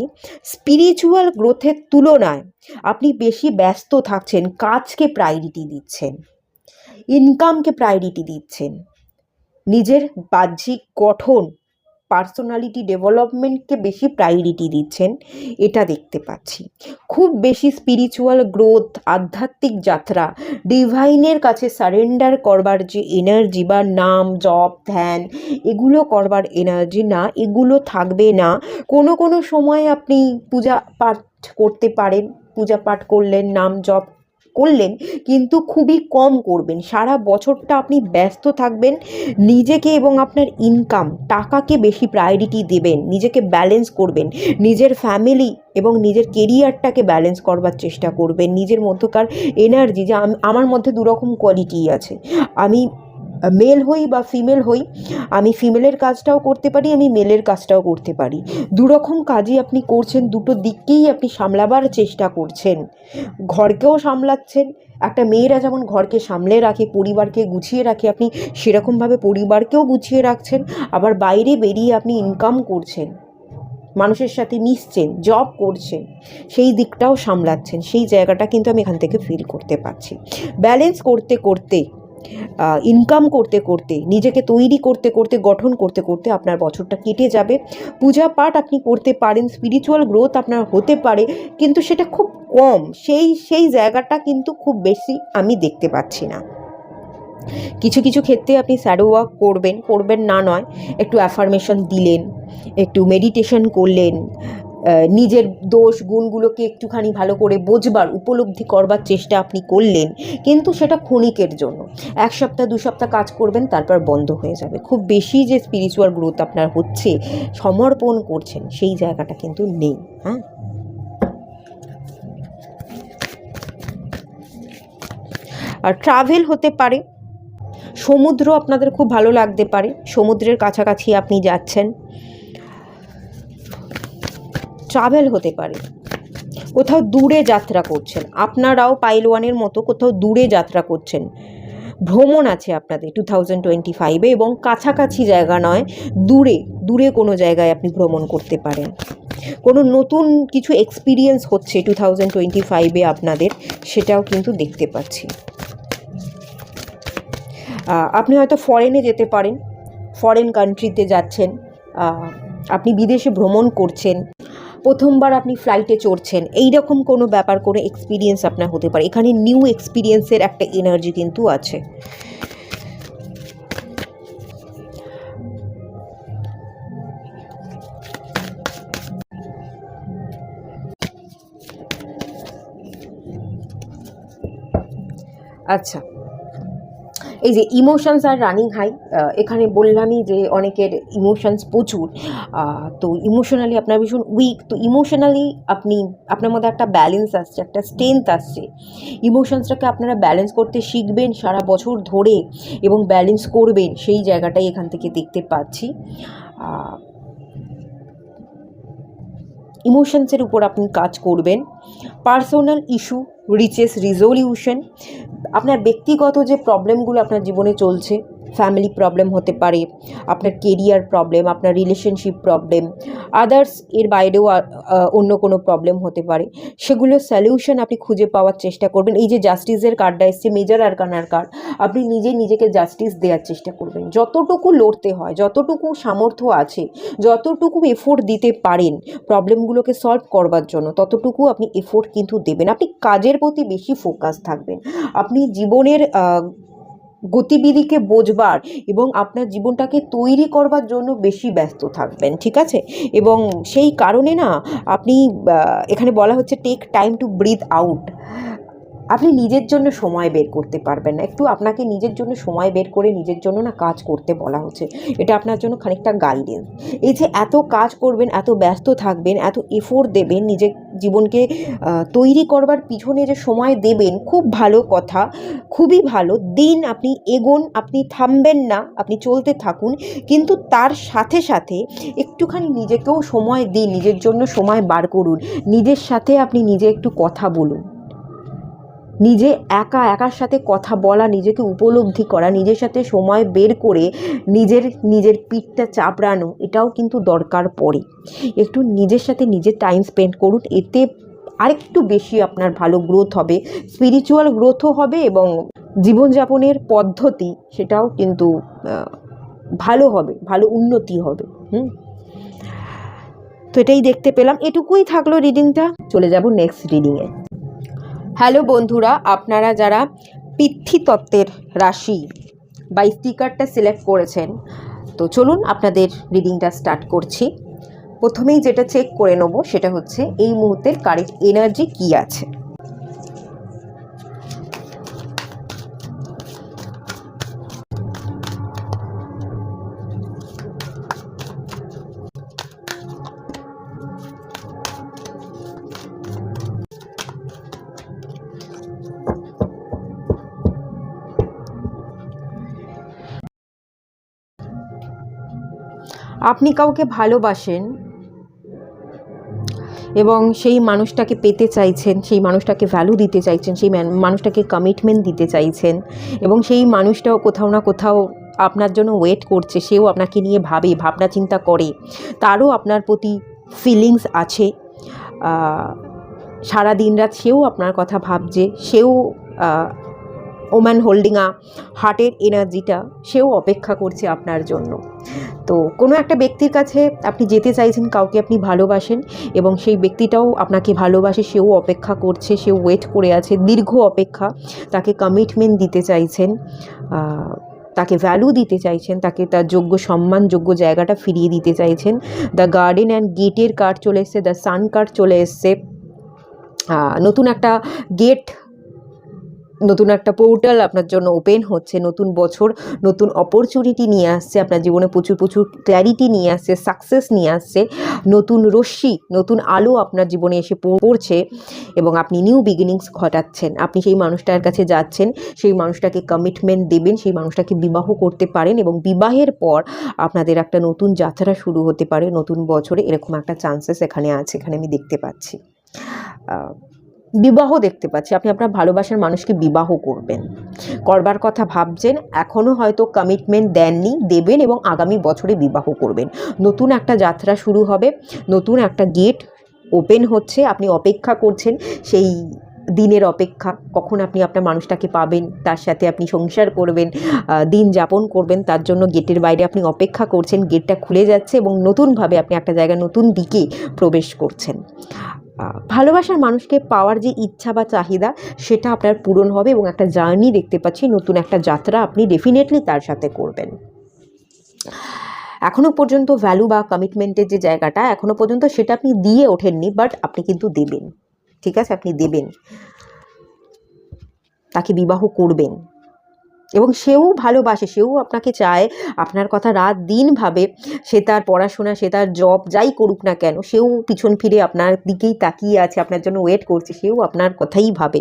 স্পিরিচুয়াল গ্রোথের তুলনায় আপনি বেশি ব্যস্ত থাকছেন, কাজকে প্রায়োরিটি দিচ্ছেন, ইনকামকে প্রায়োরিটি দিচ্ছেন, নিজের বাহ্যিক গঠন, পার্সোনালিটি ডেভেলপমেন্টকে বেশি প্রায়োরিটি দিচ্ছেন, এটা দেখতে পাচ্ছি। খুব বেশি স্পিরিচুয়াল গ্রোথ, আধ্যাত্মিক যাত্রা, ডিভাইনের কাছে সারেন্ডার করবার যে এনার্জি বা নাম জপ ধ্যান এগুলো করবার এনার্জি না, এগুলো থাকবে না। কোনো সময় আপনি পূজা পাঠ করতে পারেন, পূজা পাঠ করলেন, নাম জপ করলেন, কিন্তু খুবই কম করবেন। সারা বছরটা আপনি ব্যস্ত থাকবেন, নিজেকে এবং আপনার ইনকাম টাকাকে বেশি প্রায়োরিটি দেবেন, নিজেকে ব্যালেন্স করবেন, নিজের ফ্যামিলি এবং নিজের কেরিয়ারটাকে ব্যালেন্স করবার চেষ্টা করবেন। নিজের মধ্যকার এনার্জি, যে আমার মধ্যে দুরকম কোয়ালিটি আছে, আমি মেল হই বা ফিমেল হই, আমি ফিমেলের কাজটাও করতে পারি, আমি মেলের কাজটাও করতে পারি, দুরকম কাজই আপনি করছেন, দুটো দিককেই আপনি সামলাবার চেষ্টা করছেন, ঘরকেও সামলাচ্ছেন। একটা মেয়েরা যেমন ঘরকে সামলে রাখে, পরিবারকে গুছিয়ে রাখে, আপনি সেরকমভাবে পরিবারকেও গুছিয়ে রাখছেন, আবার বাইরে বেরিয়ে আপনি ইনকাম করছেন, মানুষের সাথে মিশছেন, জব করছেন, সেই দিকটাও সামলাচ্ছেন। সেই জায়গাটা কিন্তু আমি এখান থেকে ফিল করতে পারছি। ব্যালেন্স করতে করতে, ইনকাম করতে করতে, নিজেকে তৈরি করতে করতে, গঠন করতে করতে আপনার বছরটা কেটে যাবে। পূজা পাঠ আপনি করতে পারেন, স্পিরিচুয়াল গ্রোথ আপনার হতে পারে, কিন্তু সেটা খুব কম, সেই জায়গাটা কিন্তু খুব বেশি আমি দেখতে পাচ্ছি না। কিছু ক্ষেত্রে আপনি শ্যাডো ওয়ার্ক করবেন না নয়, একটু অ্যাফার্মেশন দিলেন, একটু মেডিটেশন করলেন, নিজের দোষ গুণগুলোকে একটুখানি ভালো করে বোঝবার, উপলব্ধি করবার চেষ্টা আপনি করলেন, কিন্তু সেটা ক্ষণিকের জন্য। 1 সপ্তাহ 2 সপ্তাহ কাজ করবেন, তারপর বন্ধ হয়ে যাবে। খুব বেশি যে স্পিরিচুয়াল গ্রোথ আপনার হচ্ছে, সমর্পণ করছেন, সেই জায়গাটা কিন্তু নেই। হ্যাঁ, আর ট্রাভেল হতে পারে, সমুদ্র আপনাদের খুব ভালো লাগতে পারে, সমুদ্রের কাছাকাছি আপনি যাচ্ছেন, ট্রাভেল হতে পারে, কোথাও দূরে যাত্রা করছেন, আপনারাও পাইলওয়ানের মতো কোথাও দূরে যাত্রা করছেন, ভ্রমণ আছে আপনাদের 2025-এ, এবং কাছাকাছি জায়গা নয়, দূরে দূরে কোনো জায়গায় আপনি ভ্রমণ করতে পারেন। কোনো নতুন কিছু এক্সপিরিয়েন্স হচ্ছে 2025-এ আপনাদের, সেটাও কিন্তু দেখতে পাচ্ছি। আপনি হয়তো ফরেনে যেতে পারেন, ফরেন কান্ট্রিতে যাচ্ছেন, আপনি বিদেশে ভ্রমণ করছেন, প্রথমবার আপনি ফ্লাইটে চড়ছেন, এই রকম কোনো ব্যাপার, কোনো এক্সপিরিয়েন্স আপনার হতে পারে। এখানে নিউ এক্সপিরিয়েন্সের একটা এনার্জি কিন্তু আছে। আচ্ছা, এই যে ইমোশনস আর রানিং হাই, এখানে বললামই যে অনেকের ইমোশনস প্রচুর, তো ইমোশনালি আপনার ভীষণ উইক, তো ইমোশনালি আপনার মধ্যে একটা ব্যালেন্স আসছে, একটা স্ট্রেংথ আসছে। ইমোশনসটাকে আপনারা ব্যালেন্স করতে শিখবেন সারা বছর ধরে, এবং ব্যালেন্স করবেন, সেই জায়গাটাই এখান থেকে দেখতে পাচ্ছি। ইমোশনসের উপর আপনি কাজ করবেন। পার্সোনাল ইস্যু রিচেস রিজলিউশন, আপনার ব্যক্তিগত যে প্রবলেমগুলো আপনার জীবনে চলছে, ফ্যামিলি প্রবলেম হতে পারে, আপনার কেরিয়ার প্রবলেম, আপনার রিলেশনশিপ প্রবলেম, আদার্স এর বাইরেও অন্য কোনো প্রবলেম হতে পারে, সেগুলো সলিউশন আপনি খুঁজে পাওয়ার চেষ্টা করবেন। এই যে জাস্টিসের কার্ডটা এসছে, মেজর আরকানার কার্ড, আপনি নিজেকে জাস্টিস দেওয়ার চেষ্টা করবেন, যতটুকু লড়তে হয়, যতটুকু সামর্থ্য আছে, যতটুকু এফোর্ট দিতে পারেন প্রবলেমগুলোকে সলভ করবার জন্য, ততটুকু আপনি এফোর্ট কিন্তু দেবেন। আপনি কাজের প্রতি বেশি ফোকাস থাকবেন, আপনি জীবনের গতিবিধিকে বোঝবার এবং আপনার জীবনটাকে তৈরি করবার জন্য বেশি ব্যস্ত থাকবেন, ঠিক আছে? এবং সেই কারণে না আপনি, এখানে বলা হচ্ছে take time to breathe out, আপনি নিজের জন্য সময় বের করতে পারবেন না, একটু আপনাকে নিজের জন্য সময় বের করে নিজের জন্য না কাজ করতে বলা হচ্ছে, এটা আপনার জন্য খানিকটা গাইডেন্স। এই যে এত কাজ করবেন, এত ব্যস্ত থাকবেন, এত এফোর্ট দেবেন, নিজের জীবনকে তৈরি করবার পিছনে যে সময় দেবেন, খুব ভালো কথা, খুবই ভালো দিন, আপনি এগোন, আপনি থামবেন না, আপনি চলতে থাকুন, কিন্তু তার সাথে সাথে একটুখানি নিজেকেও সময় দিন, নিজের জন্য সময় বার করুন, নিজের সাথে আপনি নিজে একটু কথা বলুন, নিজে একার সাথে কথা বলা, নিজেকে উপলব্ধি করা, নিজের সাথে সময় বের করে নিজের পিঠটা চাপড়ানো, এটাও কিন্তু দরকার পড়ে। একটু নিজের সাথে নিজের টাইম স্পেন্ড করুন, এতে আরেকটু বেশি আপনার ভালো গ্রোথ হবে, স্পিরিচুয়াল গ্রোথও হবে, এবং জীবনযাপনের পদ্ধতি সেটাও কিন্তু ভালো হবে, ভালো উন্নতি হবে। তো এটাই দেখতে পেলাম, এটুকুই থাকলো রিডিংটা, চলে যাব নেক্সট রিডিংয়ে। হ্যালো বন্ধুরা, আপনারা যারা পিতৃ তত্ত্বের রাশি বা স্টিকারটা সিলেক্ট করেছেন, তো চলুন আপনাদের রিডিংটা স্টার্ট করছি। প্রথমেই যেটা চেক করে নেব সেটা হচ্ছে এই মুহূর্তের কারেন্ট এনার্জি কী আছে। আপনি কাউকে ভালোবাসেন এবং সেই মানুষটাকে পেতে চাইছেন, সেই মানুষটাকে ভ্যালু দিতে চাইছেন, সেই মানুষটাকে কমিটমেন্ট দিতে চাইছেন, এবং সেই মানুষটাও কোথাও না কোথাও আপনার জন্য ওয়েট করছে, সেও আপনাকে নিয়ে ভাবনা চিন্তা করে, তারও আপনার প্রতি ফিলিংস আছে, সারা দিন রাত সেও আপনার কথা ভাবছে, সেও ওম্যান হোল্ডিং আ হার্টের এনার্জিটা, সেও অপেক্ষা করছে আপনার জন্য। তো কোনো একটা ব্যক্তির কাছে আপনি যেতে চাইছেন, কাউকে আপনি ভালোবাসেন এবং সেই ব্যক্তিটাও আপনাকে ভালোবাসে, সেও অপেক্ষা করছে, সেও ওয়েট করে আছে, দীর্ঘ অপেক্ষা, তাকে কমিটমেন্ট দিতে চাইছেন, তাকে ভ্যালু দিতে চাইছেন, তাকে তার যোগ্য সম্মানযোগ্য জায়গাটা ফিরিয়ে দিতে চাইছেন। দ্য গার্ডেন অ্যান্ড গেটের কার্ড চলে এসছে, দ্য সান কার্ড চলে এসছে, নতুন একটা গেট নতুন একটা পোর্টাল আপনার জন্য ওপেন হচ্ছে, নতুন বছর নতুন অপরচুনিটি নিয়ে আসছে আপনার জীবনে, প্রচুর প্রচুর ক্ল্যারিটি নিয়ে আসছে, সাকসেস নিয়ে আসছে, নতুন রশ্মি নতুন আলো আপনার জীবনে এসে পড়ছে এবং আপনি নিউ বিগিনিংস ঘটাচ্ছেন। আপনি সেই মানুষটার কাছে যাচ্ছেন, সেই মানুষটাকে কমিটমেন্ট দেবেন, সেই মানুষটাকে বিবাহ করতে পারেন এবং বিবাহের পর আপনাদের একটা নতুন যাত্রা শুরু হতে পারে নতুন বছরে, এরকম একটা চান্সেস এখানে আছে, এখানে আমি দেখতে পাচ্ছি। বিবাহ দেখতে পাচ্ছি, আপনি আপনার ভালোবাসার মানুষকে বিবাহ করবার কথা ভাবছেন, এখনও হয়তো কমিটমেন্ট দেননি, দেবেন এবং আগামী বছরে বিবাহ করবেন। নতুন একটা যাত্রা শুরু হবে, নতুন একটা গেট ওপেন হচ্ছে, আপনি অপেক্ষা করছেন সেই দিনের অপেক্ষা, কখন আপনি আপনার মানুষটাকে পাবেন, তার সাথে আপনি সংসার করবেন, দিন যাপন করবেন, তার জন্য গেটের বাইরে আপনি অপেক্ষা করছেন। গেটটা খুলে যাচ্ছে এবং নতুনভাবে আপনি একটা জায়গায় নতুন দিকে প্রবেশ করছেন। ভালোবাসার মানুষকে পাওয়ার যে ইচ্ছা বা চাহিদা সেটা আপনার পূরণ হবে এবং একটা জার্নি দেখতে পাচ্ছি, নতুন একটা যাত্রা আপনি ডেফিনেটলি তার সাথে করবেন। এখনও পর্যন্ত ভ্যালু বা কমিটমেন্টের যে জায়গাটা এখনও পর্যন্ত সেটা আপনি দিয়ে ওঠেননি, বাট আপনি কিন্তু দেবেন, ঠিক আছে, আপনি দেবেন, তাকে বিবাহ করবেন এবং সেও ভালোবাসে, সেও আপনাকে চায়, আপনার কথা রাত দিন ভাবে, সে তার পড়াশোনা, সে তার জব যাই করুক না কেন, সেও পিছন ফিরে আপনার দিকেই তাকিয়ে আছে, আপনার জন্য ওয়েট করছে, সেও আপনার কথাই ভাবে।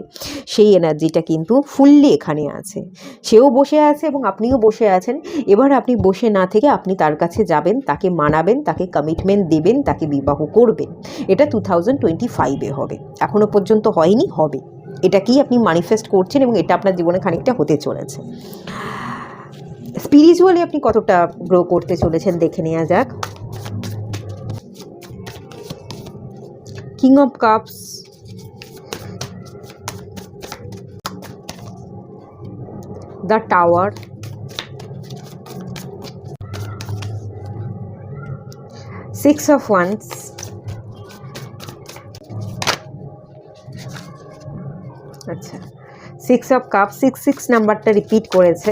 সেই এনার্জিটা কিন্তু ফুললি এখানে আছে, সেও বসে আছে এবং আপনিও বসে আছেন। এবার আপনি বসে না থেকে আপনি তার কাছে যাবেন, তাকে মানাবেন, তাকে কমিটমেন্ট দেবেন, তাকে বিবাহ করবেন। এটা 2025-এ হবে, এখনও পর্যন্ত হয়নি, হবে। এটাকেই আপনি ম্যানিফেস্ট করছেন এবং এটা আপনার জীবনে খানিকটা হতে চলেছে। স্পিরিচুয়ালি আপনি কতটা গ্রো করতে চলেছেন দেখে নেওয়া যাক। King of cups, the tower, six of wands, আচ্ছা, সিক্স অফ কাপ, 6 নাম্বারটা রিপিট করেছে।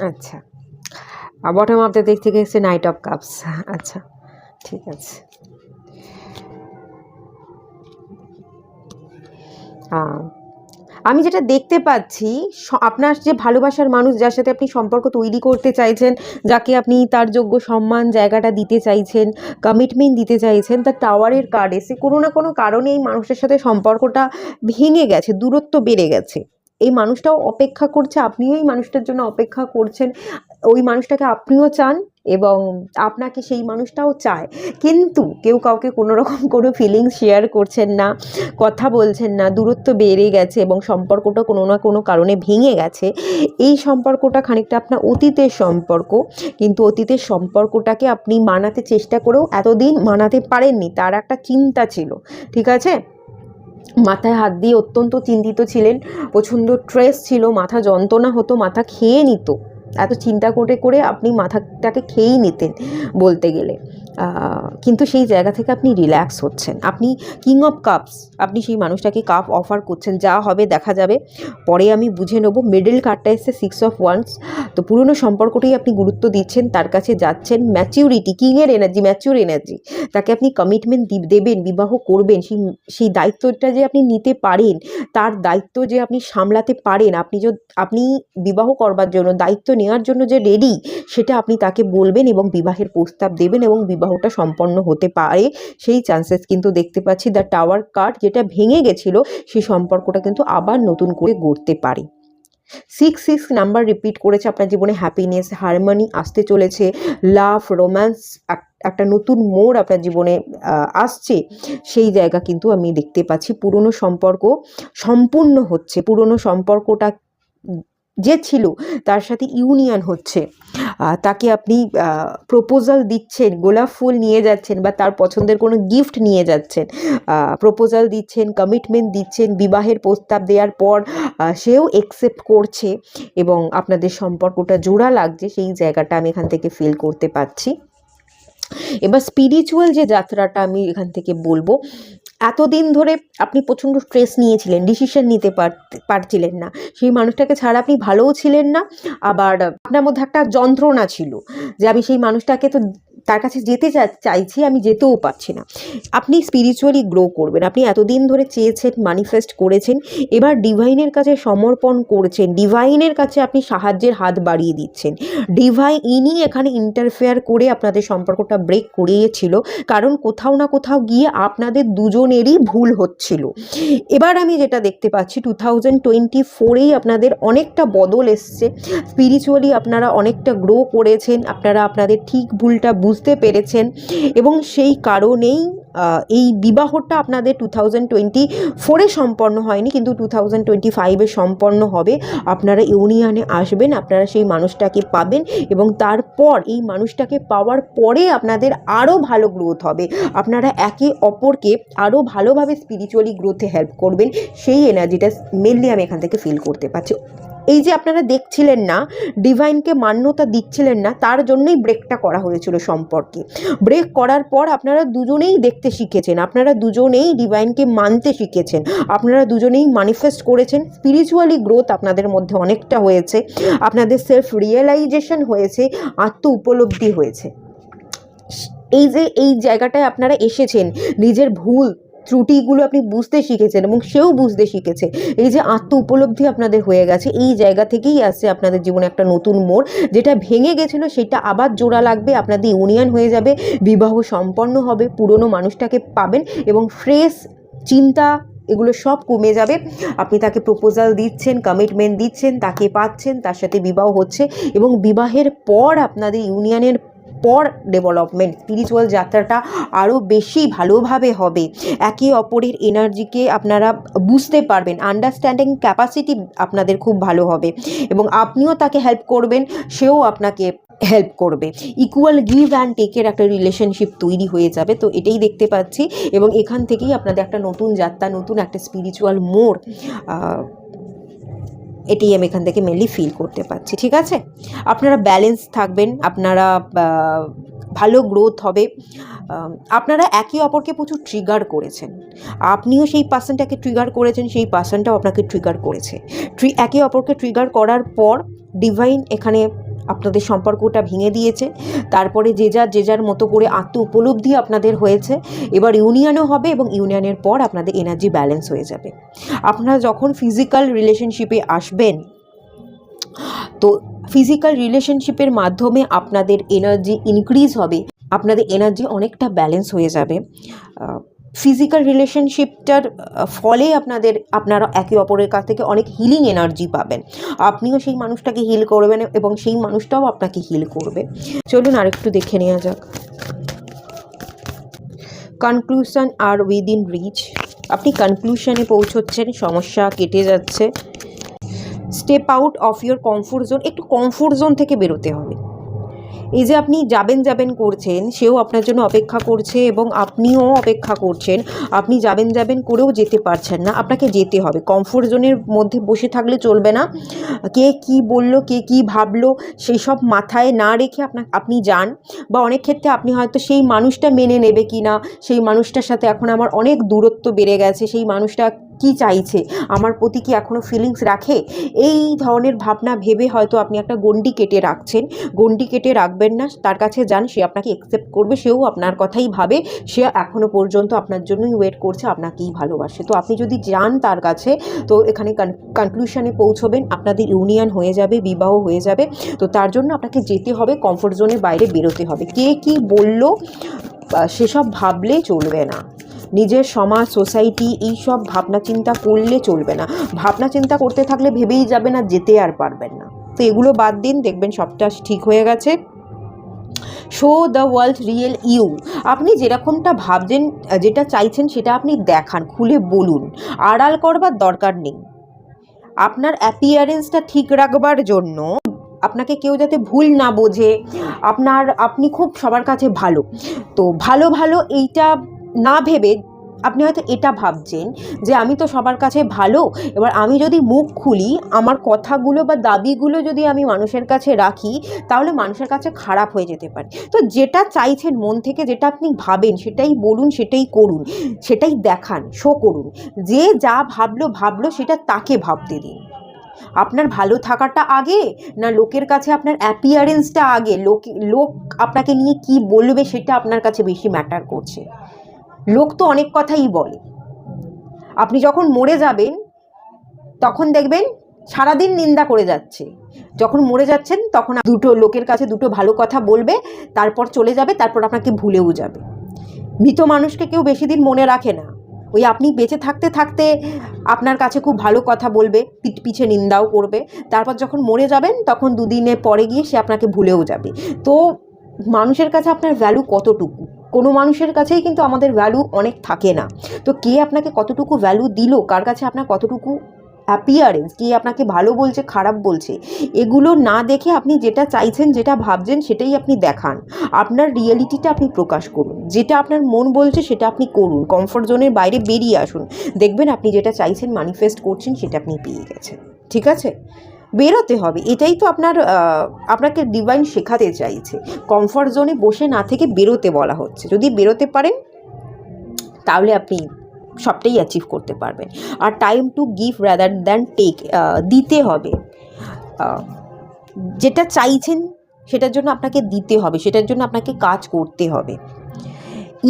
আচ্ছা, বটম অফ দ্য ডেক থেকে এসেছে নাইট অফ কাপস। আচ্ছা, ঠিক আছে। আমি যেটা দেখতে পাচ্ছি, আপনার যে ভালোবাসার মানুষ, যার সাথে আপনি সম্পর্ক তৈরি করতে চাইছেন, যাকে আপনি তার যোগ্য সম্মান জায়গাটা দিতে চাইছেন, কমিটমেন্ট দিতে চাইছেন, তার টাওয়ারের কার্ড এসে কোনো না কোনো কারণে এই মানুষের সাথে সম্পর্কটা ভেঙে গেছে, দূরত্ব বেড়ে গেছে। এই মানুষটাও অপেক্ষা করছে, আপনিও এই মানুষটার জন্য অপেক্ষা করছেন, ওই মানুষটাকে আপনিও চান এবং আপনাকে সেই মানুষটাও চায়, কিন্তু কেউ কাউকে কোনো রকম কোনো ফিলিংস শেয়ার করছেন না, কথা বলছেন না, দূরত্ব বেড়ে গেছে এবং সম্পর্কটা কোনো না কোনো কারণে ভেঙে গেছে। এই সম্পর্কটা খানিকটা আপনার অতীতের সম্পর্ক, কিন্তু অতীতের সম্পর্কটাকে আপনি মানাতে চেষ্টা করেও এতদিন মানাতে পারেননি, তার একটা চিন্তা ছিল, ঠিক আছে, মাথায় হাত দিয়ে অত্যন্ত চিন্তিত ছিলেন, প্রচণ্ড স্ট্রেস ছিল, মাথা যন্ত্রণা হতো, মাথা খেয়ে নিত, এত চিন্তা করে করে আপনি মাথাটাকে খেয়েই নিতেন বলতে গেলে, কিন্তু সেই জায়গা থেকে আপনি রিল্যাক্স হচ্ছেন। আপনি কিং অফ কাপস, আপনি সেই মানুষটাকে কাপ অফার করছেন, যা হবে দেখা যাবে, পরে আমি বুঝে নেব। মিডল কার্ডটা এসছে সিক্স অফ ওয়ান্স, তো পুরনো সম্পর্কটাই আপনি গুরুত্ব দিচ্ছেন, তার কাছে যাচ্ছেন, ম্যাচিউরিটি, কিংয়ের এনার্জি, ম্যাচিউর এনার্জি, তাকে আপনি কমিটমেন্ট দেবেন, বিবাহ করবেন, সেই দায়িত্বটা যে আপনি নিতে পারেন, তার দায়িত্ব যে আপনি সামলাতে পারেন, আপনি বিবাহ করবার জন্য, দায়িত্ব নেওয়ার জন্য যে রেডি, সেটা আপনি তাকে বলবেন এবং বিবাহের প্রস্তাব দেবেন এবং বিবাহটা সম্পন্ন হতে পারে, সেই চান্সেস কিন্তু দেখতে পাচ্ছি। দ্য টাওয়ার কার্ড, যেটা ভেঙে গেছিল সেই সম্পর্কটা কিন্তু আবার নতুন করে গড়তে পারে। 6 নাম্বার রিপিট করেছে, আপনার জীবনে হ্যাপিনেস, হারমোনি আসতে চলেছে, লাভ, রোম্যান্স, একটা নতুন মোড় আপনার জীবনে আসছে, সেই জায়গা কিন্তু আমি দেখতে পাচ্ছি। পুরনো সম্পর্ক সম্পূর্ণ হচ্ছে, পুরনো সম্পর্কটা যে ছিল তার সাথে ইউনিয়ন হচ্ছে, তাকে আপনি প্রপোজাল দিচ্ছেন, গোলাপ ফুল নিয়ে যাচ্ছেন বা তার পছন্দের কোনো গিফট নিয়ে যাচ্ছেন, প্রপোজাল দিচ্ছেন, কমিটমেন্ট দিচ্ছেন, বিবাহের প্রস্তাব দেওয়ার পর সেও অ্যাকসেপ্ট করছে এবং আপনাদের সম্পর্কটা জোড়া লাগছে, সেই জায়গাটা আমি এখান থেকে ফিল করতে পারছি। এবার স্পিরিচুয়াল যে যাত্রাটা আমি এখান থেকে বলবো, এতদিন ধরে আপনি প্রচণ্ড স্ট্রেস নিয়েছিলেন, ডিসিশন নিতে পারছিলেন না, সেই মানুষটাকে ছাড়া আপনি ভালোও ছিলেন না, আবার আপনার মধ্যে একটা যন্ত্রণা ছিল যে আমি সেই মানুষটাকে তো তার কাছে যেতে চাইছি, আমি যেতেও পারছি না। আপনি স্পিরিচুয়ালি গ্রো করবেন। আপনি এতদিন ধরে চেয়েছেন, ম্যানিফেস্ট করেছেন, এবার ডিভাইনের কাছে সমর্পণ করছেন, ডিভাইনের কাছে আপনি সাহায্যের হাত বাড়িয়ে দিচ্ছেন। ডিভাইনই এখানে ইন্টারফেয়ার করে আপনাদের সম্পর্কটা ব্রেক করিয়েছিল, কারণ কোথাও না কোথাও গিয়ে আপনাদের দুজনেরই ভুল হচ্ছিল। এবার আমি যেটা দেখতে পাচ্ছি 2024-এই আপনাদের অনেকটা বদল এসছে। স্পিরিচুয়ালি আপনারা অনেকটা গ্রো করেছেন, আপনারা আপনাদের ঠিক ভুলটা বুঝতে পেরেছেন, এবং সেই কারণেই এই বিবাহটা আপনাদের 2024-এ সম্পন্ন হয়নি, কিন্তু 2025-এ সম্পন্ন হবে। আপনারা ইউনিয়নে আসবেন, আপনারা সেই মানুষটাকে পাবেন, এবং তারপর এই মানুষটাকে পাওয়ার পরে আপনাদের আরও ভালো গ্রোথ হবে। আপনারা একে অপরকে আরও ভালোভাবে স্পিরিচুয়ালি গ্রোথে হেল্প করবেন, সেই এনার্জিটা মেনলি আমি এখান থেকে ফিল করতে পারছি। এই যে আপনারা দেখছিলেন না, ডিভাইনকে মান্যতা দিচ্ছিলেন না, তার জন্যই ব্রেকটা করা হয়েছিল সম্পর্কে। ব্রেক করার পর আপনারা দুজনেই দেখতে শিখেছেন, আপনারা দুজনেই ডিভাইনকে মানতে শিখেছেন, আপনারা দুজনেই ম্যানিফেস্ট করেছেন। স্পিরিচুয়ালি গ্রোথ আপনাদের মধ্যে অনেকটা হয়েছে, আপনাদের সেলফ রিয়েলাইজেশন হয়েছে, আত্ম উপলব্ধি হয়েছে। এই যে এই জায়গাটায় আপনারা এসেছেন, নিজের ভুল ত্রুটিগুলো আপনি বুঝতে শিখেছেন এবং সেও বুঝতে শিখেছে। এই যে আত্ম উপলব্ধি আপনাদের হয়ে গেছে, এই জায়গা থেকেই আসছে আপনাদের জীবনে একটা নতুন মোড়। যেটা ভেঙে গেছিলো সেটা আবার জোড়া লাগবে, আপনাদের ইউনিয়ন হয়ে যাবে, বিবাহ সম্পন্ন হবে, পুরনো মানুষটাকে পাবেন, এবং ফ্রেশ চিন্তা এগুলো সব কমে যাবে। আপনি তাকে প্রপোজাল দিচ্ছেন, কমিটমেন্ট দিচ্ছেন, তাকে পাচ্ছেন, তার সাথে বিবাহ হচ্ছে, এবং বিবাহের পর আপনাদের ইউনিয়নের পর ডেভেলপমেন্ট, স্পিরিচুয়াল যাত্রাটা আরও বেশি ভালোভাবে হবে। একে অপরের এনার্জিকে আপনারা বুঝতে পারবেন, আন্ডারস্ট্যান্ডিং ক্যাপাসিটি আপনাদের খুব ভালো হবে, এবং আপনিও তাকে হেল্প করবেন, সেও আপনাকে হেল্প করবে। ইকুয়াল গিভ অ্যান্ড টেকের একটা রিলেশনশিপ তৈরি হয়ে যাবে। তো এটাই দেখতে পাচ্ছি, এবং এখান থেকেই আপনাদের একটা নতুন যাত্রা, নতুন একটা স্পিরিচুয়াল মোড়, এটাই আমি এখান থেকে মেনলি ফিল করতে পারছি। ঠিক আছে, আপনারা ব্যালেন্স থাকবেন, আপনারা ভালো গ্রোথ হবে। আপনারা একে অপরকে প্রচুর ট্রিগার করেছেন, আপনিও সেই পার্সনটাকে ট্রিগার করেছেন, সেই পার্সনটাও আপনাকে ট্রিগার করেছে। একে অপরকে ট্রিগার করার পর ডিভাইন এখানে আপনাদের সম্পর্কটা ভেঙে দিয়েছে। তারপরে যে যার মতো করে আত্ম উপলব্ধি আপনাদের হয়েছে। এবার ইউনিয়নও হবে, এবং ইউনিয়নের পর আপনাদের এনার্জি ব্যালেন্স হয়ে যাবে। আপনারা যখন ফিজিক্যাল রিলেশনশিপে আসবেন, তো ফিজিক্যাল রিলেশনশিপের মাধ্যমে আপনাদের এনার্জি ইনক্রিজ হবে, আপনাদের এনার্জি অনেকটা ব্যালেন্স হয়ে যাবে। ফিজিক্যাল রিলেশনশিপটার ফলে আপনারা একে অপরের কাছ থেকে অনেক হিলিং এনার্জি পাবেন, আপনিও সেই মানুষটাকে হিল করবেন এবং সেই মানুষটাও আপনাকে হিল করবে। চলুন আরেকটু দেখে নেওয়া যাক। কনক্লুশন আর উইদিন রিচ, আপনি কনক্লুশনে পৌঁছচ্ছেন, সমস্যা কেটে যাচ্ছে। Step out of your comfort zone, একটু কমফোর্ট জোন থেকে বেরোতে হবে। এই যে আপনি যাবেন করছেন, সেও আপনার জন্য অপেক্ষা করছে এবং আপনিও অপেক্ষা করছেন, আপনি যাবেন করেও যেতে পারছেন না, আপনাকে যেতে হবে। কমফোর্ট জোনের মধ্যে বসে থাকলে চলবে না। কে কি বলল, কে কি ভাবলো, সেই সব মাথায় না রেখে আপনি যান। বা অনেক ক্ষেত্রে আপনি হয়তো সেই মানুষটা মেনে নেবে কি না, সেই মানুষটার সাথে এখন আমার অনেক দূরত্ব বেড়ে গেছে, সেই মানুষটা কি চাইছে, আমার প্রতি কি এখনও ফিলিংস রাখে, এই ধরনের ভাবনা ভেবে হয়তো আপনি একটা গণ্ডি কেটে রাখছেন। গণ্ডি কেটে রাখবেন না, তার কাছে যান, সে আপনাকে অ্যাকসেপ্ট করবে, সেও আপনার কথাই ভাবে, সে এখনও পর্যন্ত আপনার জন্যই ওয়েট করছে, আপনাকেই ভালোবাসে। তো আপনি যদি যান তার কাছে, তো এখানে কনক্লুশনে পৌঁছবেন, আপনাদের ইউনিয়ন হয়ে যাবে, বিবাহ হয়ে যাবে। তো তার জন্য আপনাকে যেতে হবে, কমফোর্ট জোনের বাইরে বেরোতে হবে। কে কি বলল সেসব ভাবলে চলবে না, নিজের সমাজ, সোসাইটি, এই সব ভাবনা চিন্তা করলে চলবে না। ভাবনা চিন্তা করতে থাকলে ভেবেই যাবেন আর যেতে আর পারবেন না। তো এগুলো বাদ দিন, দেখবেন সবটা ঠিক হয়ে গেছে। Show the world real you, আপনি যেরকমটা ভাবছেন, যেটা চাইছেন সেটা আপনি দেখান, খুলে বলুন, আড়াল করবার দরকার নেই। আপনার অ্যাপিয়ারেন্সটা ঠিক রাখবার জন্য আপনাকে কেউ যাতে ভুল না বোঝে, আপনি খুব সবার কাছে ভালো, তো ভালো এইটা না ভেবে আপনি হয়তো এটা ভাবছেন যে আমি তো সবার কাছে ভালো, এবার আমি যদি মুখ খুলি, আমার কথাগুলো বা দাবিগুলো যদি আমি মানুষের কাছে রাখি, তাহলে মানুষের কাছে খারাপ হয়ে যেতে পারে। তো যেটা চাইছেন মন থেকে, যেটা আপনি ভাবেন, সেটাই বলুন, সেটাই করুন, সেটাই দেখান, শো করুন। যে যা ভাবলো সেটা তাকে ভাবতে দিন। আপনার ভালো থাকাটা আগে না লোকের কাছে আপনার অ্যাপিয়ারেন্সটা আগে? লোক আপনাকে নিয়ে কি বলবে সেটা আপনার কাছে বেশি ম্যাটার করছে? লোক তো অনেক কথাই বলে। আপনি যখন মরে যাবেন তখন দেখবেন সারাদিন নিন্দা করে যাচ্ছে, যখন মরে যাচ্ছেন তখন দুটো লোকের কাছে দুটো ভালো কথা বলবে, তারপর চলে যাবে, তারপর আপনাকে ভুলেও যাবে। মৃত মানুষকে কেউ বেশি দিন মনে রাখে না। ওই আপনি বেঁচে থাকতে থাকতে আপনার কাছে খুব ভালো কথা বলবে, পিছে নিন্দাও করবে, তারপর যখন মরে যাবেন তখন দুদিনে পরে গিয়ে সে আপনাকে ভুলেও যাবে। তো মানুষের কাছে আপনার ভ্যালু কতটুকু? কোনো মানুষের কাছেই কিন্তু আমাদের ভ্যালু অনেক থাকে না। তো কে আপনাকে কতটুকু ভ্যালু দিল, কার কাছে আপনার কতটুকু অ্যাপিয়ারেন্স, কে আপনাকে ভালো বলছে খারাপ বলছে, এগুলো না দেখে আপনি যেটা চাইছেন যেটা ভাবছেন সেটাই আপনি দেখান। আপনার রিয়েলিটিটা আপনি প্রকাশ করুন, যেটা আপনার মন বলছে সেটা আপনি করুন, কমফর্ট জোনের বাইরে বেরিয়ে আসুন। দেখবেন আপনি যেটা চাইছেন ম্যানিফেস্ট করছেন সেটা আপনি পেয়ে গেছেন। ঠিক আছে, বেরোতে হবে, এটাই তো আপনাকে ডিভাইন শেখাতে চাইছে। কমফর্ট জোনে বসে না থেকে বেরোতে বলা হচ্ছে। যদি বেরোতে পারেন তাহলে আপনি সবটাই অ্যাচিভ করতে পারবেন। আর time to give rather than take, দিতে হবে। যেটা চাইছেন সেটার জন্য আপনাকে দিতে হবে, সেটার জন্য আপনাকে কাজ করতে হবে।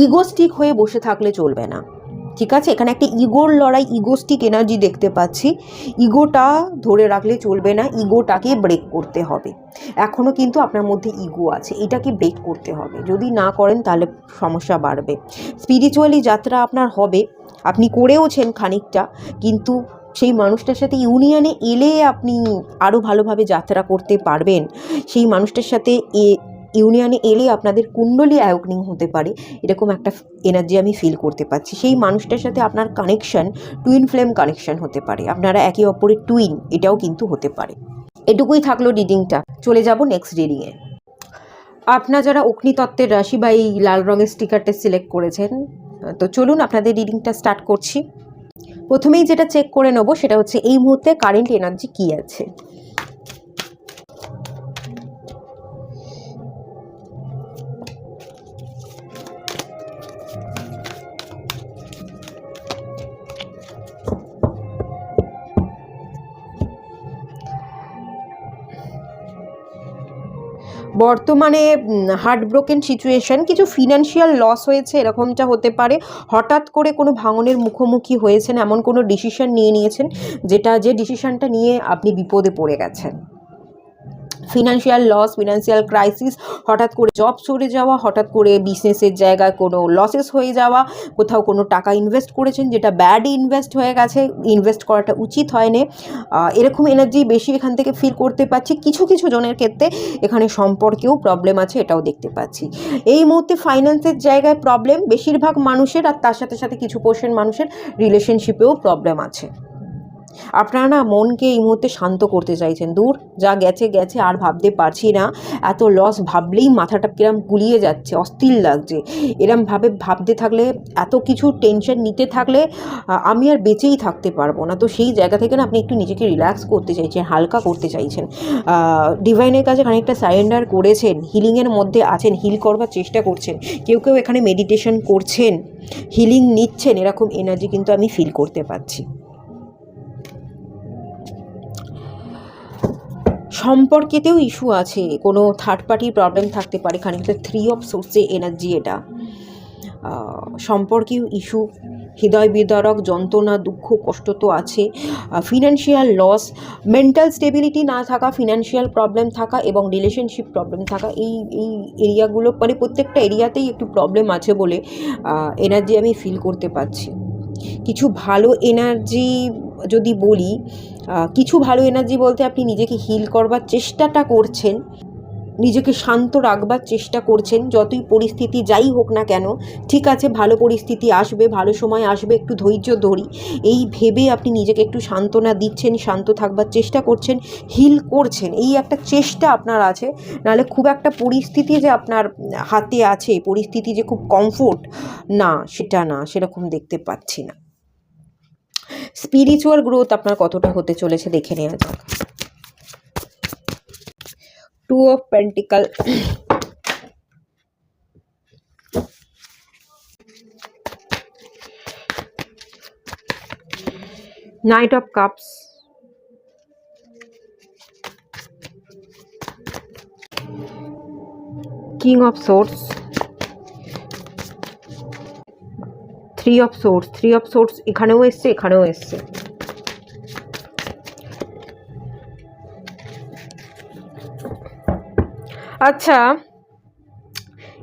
ইগোস্টিক হয়ে বসে থাকলে চলবে না। ঠিক আছে, এখানে একটা ইগোর লড়াই, ইগোস্টিক এনার্জি দেখতে পাচ্ছি। ইগোটা ধরে রাখলে চলবে না, ইগোটাকে ব্রেক করতে হবে। এখনও কিন্তু আপনার মধ্যে ইগো আছে, এটাকে ব্রেক করতে হবে। যদি না করেন তাহলে সমস্যা বাড়বে। স্পিরিচুয়ালি যাত্রা আপনার হবে, আপনি করেওছেন খানিকটা, কিন্তু সেই মানুষটার সাথে ইউনিয়নে এলে আপনি আরও ভালোভাবে যাত্রা করতে পারবেন। সেই মানুষটার সাথে ইউনিয়নে এলে আপনাদের কুণ্ডলী আয়োগনিং হতে পারে, এরকম একটা এনার্জি আমি ফিল করতে পারছি। সেই মানুষটার সাথে আপনার কানেকশন টুইন ফ্লেম কানেকশন হতে পারে, আপনারা একে অপরের টুইন, এটাও কিন্তু হতে পারে। এটুকুই থাকলো রিডিংটা। চলে যাব নেক্সট রিডিংয়ে। আপনারা যারা অগ্নিতত্ত্বের রাশি বা এই লাল রঙের স্টিকারটা সিলেক্ট করেছেন, তো চলুন আপনাদের রিডিংটা স্টার্ট করছি। প্রথমেই যেটা চেক করে নেব সেটা হচ্ছে এই মুহূর্তে কারেন্ট এনার্জি কী আছে। বর্তমানে হার্ট ব্রোকেন সিচুয়েশন, কিছু ফিনান্সিয়াল লস হয়েছে এরকমটা হতে পারে। হঠাৎ করে কোনো ভাঙনের মুখোমুখি হয়েছেন, এমন কোনো ডিসিশন নিয়েছেন যে ডিসিশনটা নিয়ে আপনি বিপদে পড়ে গেছেন। ফিনান্সিয়াল লস, ফিনান্সিয়াল ক্রাইসিস, হঠাৎ করে জব চলে যাওয়া, হঠাৎ করে বিজনেসের জায়গায় কোনো লসেস হয়ে যাওয়া, কোথাও কোনো টাকা ইনভেস্ট করেছেন যেটা ব্যাড ইনভেস্ট হয়ে গেছে, ইনভেস্ট করাটা উচিত হয়নি, এরকম এনার্জি বেশি এখান থেকে ফিল করতে পারছি। কিছু কিছু জনের ক্ষেত্রে এখানে সম্পর্কেও প্রবলেম আছে, এটাও দেখতে পাচ্ছি। এই মুহূর্তে ফাইন্যান্সের জায়গায় প্রবলেম বেশিরভাগ মানুষের, আর তার সাথে সাথে কিছু পোর্শন মানুষের রিলেশনশিপেও প্রবলেম আছে। আপনারা না মনকে এই মুহূর্তে শান্ত করতে চাইছেন, দূর যা গেছে গেছে, আর ভাবতে পারছি না, এত লস ভাবলেই মাথাটা কিরম গুলিয়ে যাচ্ছে, অস্থির লাগছে। এরমভাবে ভাবতে থাকলে, এত কিছু টেনশন নিতে থাকলে আমি আর বেঁচেই থাকতে পারবো না। তো সেই জায়গা থেকে না আপনি একটু নিজেকে রিল্যাক্স করতে চাইছেন, হালকা করতে চাইছেন, ডিভাইনের কাছে খানিকটা সারেন্ডার করেছেন, হিলিংয়ের মধ্যে আছেন, হিল করবার চেষ্টা করছেন, কেউ কেউ এখানে মেডিটেশন করছেন, হিলিং নিচ্ছেন, এরকম এনার্জি কিন্তু আমি ফিল করতে পারছি। সম্পর্কেতেও ইস্যু আছে, কোনো থার্ড পার্টির প্রবলেম থাকতে পারে, খানিকটা 3 অফ সোর্সে এনার্জি এটা। সম্পর্কেও ইস্যু, হৃদয় বিদারক যন্ত্রণা, দুঃখ কষ্ট তো আছে, ফিনান্সিয়াল লস, মেন্টাল স্টেবিলিটি না থাকা, ফিনান্সিয়াল প্রবলেম থাকা এবং রিলেশনশিপ প্রবলেম থাকা, এই এরিয়াগুলো মানে প্রত্যেকটা এরিয়াতেই একটু প্রবলেম আছে বলে এনার্জি আমি ফিল করতে পারছি। কিছু ভালো এনার্জি যদি বলি, কিছু ভালো এনার্জি বলতে আপনি নিজেকে হিল করবার চেষ্টাটা করছেন, নিজেকে শান্ত রাখবার চেষ্টা করছেন, যতই পরিস্থিতি যাই হোক না কেন, ঠিক আছে ভালো পরিস্থিতি আসবে, ভালো সময় আসবে, একটু ধৈর্য ধরি, এই ভেবে আপনি নিজেকে একটু সান্ত্বনা দিচ্ছেন, শান্ত থাকবার চেষ্টা করছেন, হিল করছেন, এই একটা চেষ্টা আপনার আছে। নাহলে খুব একটা পরিস্থিতি যে আপনার হাতে আছে, পরিস্থিতি যে খুব কমফোর্ট না, সেটা না, সেরকম দেখতে পাচ্ছি না। স্পিরিচুয়াল গ্রোথ আপনার কতটা হতে চলেছে দেখে নেওয়া যাক। 2 of pentacle, night of cups, king of swords, three of swords, three of swords এখানেও এসছে, এখানেও এসছে। আচ্ছা,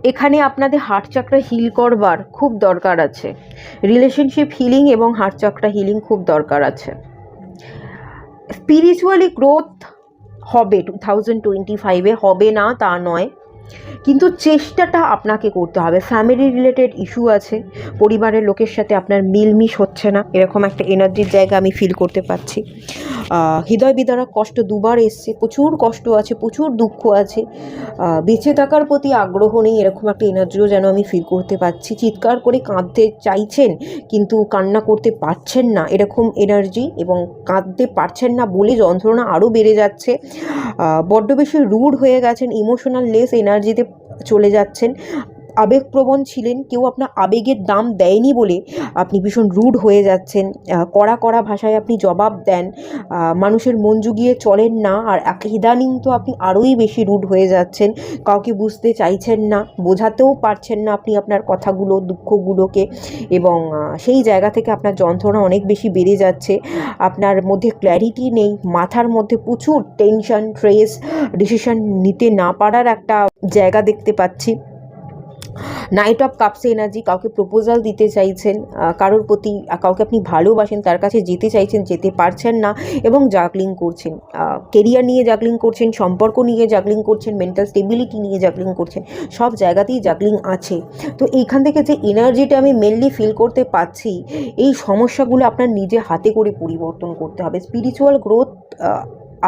এখানে আপনাদের হার্ট চাকরা হিল করবার খুব দরকার আছে, রিলেশনশিপ হিলিং এবং হার্ট চাকরা হিলিং খুব দরকার আছে। স্পিরিচুয়ালি গ্রোথ হবে 2025-এ, হবে না তা নয়, কিন্তু চেষ্টাটা আপনাকে করতে হবে। ফ্যামিলি রিলেটেড ইস্যু আছে, পরিবারের লোকের সাথে আপনার মিলমিশ হচ্ছে না, এরকম একটা এনার্জির জায়গা আমি ফিল করতে পারছি। হৃদয় বিদারক কষ্ট দুবার এসছে, প্রচুর কষ্ট আছে, প্রচুর দুঃখ আছে, বেঁচে থাকার প্রতি আগ্রহ নেই, এরকম একটা এনার্জিও যেন আমি ফিল করতে পারছি। চিৎকার করে কাঁদতে চাইছেন কিন্তু কান্না করতে পারছেন না, এরকম এনার্জি, এবং কাঁদতে পারছেন না বলে যন্ত্রণা আরও বেড়ে যাচ্ছে। বড্ড বেশি রুড হয়ে গেছেন, ইমোশনাল লেস এনার্জিতে চলে যাচ্ছেন, আবেগপ্রবণ ছিলেন, কেউ আপনার আবেগের দাম দেয়নি বলে আপনি ভীষণ রুড হয়ে যাচ্ছেন, কড়া কড়া ভাষায় আপনি জবাব দেন, মানুষের মন জুগিয়ে চলেন না, আর ইদানিং তো আপনি আরোই বেশি রুড হয়ে যাচ্ছেন, কাউকে বুঝতে চাইছেন না, বোঝাতেও পারছেন না আপনি আপনার কথাগুলো, দুঃখগুলোকে, এবং সেই জায়গা থেকে আপনার যন্ত্রণা অনেক বেশি বেড়ে যাচ্ছে। আপনার মধ্যে ক্ল্যারিটি নেই, মাথার মধ্যে প্রচুর টেনশন, স্ট্রেস, ডিসিশন নিতে না পারার একটা জায়গা দেখতে পাচ্ছি। নাইট অফ কাপস এনার্জি, কাউকে প্রপোজাল দিতে চাইছেন, কারোর প্রতি, কাউকে আপনি ভালোবাসেন, তার কাছে যেতে চাইছেন, যেতে পারছেন না, এবং জাগলিং করছেন, কেরিয়ার নিয়ে জাগলিং করছেন, সম্পর্ক নিয়ে জাগলিং করছেন, মেন্টাল স্টেবিলিটি নিয়ে জাগলিং করছেন, সব জায়গাতেই জাগলিং আছে। তো এইখান থেকে যে এনার্জিটা আমি মেনলি ফিল করতে পাচ্ছি, এই সমস্যাগুলো আপনার নিজে হাতে করে পরিবর্তন করতে হবে। স্পিরিচুয়াল গ্রোথ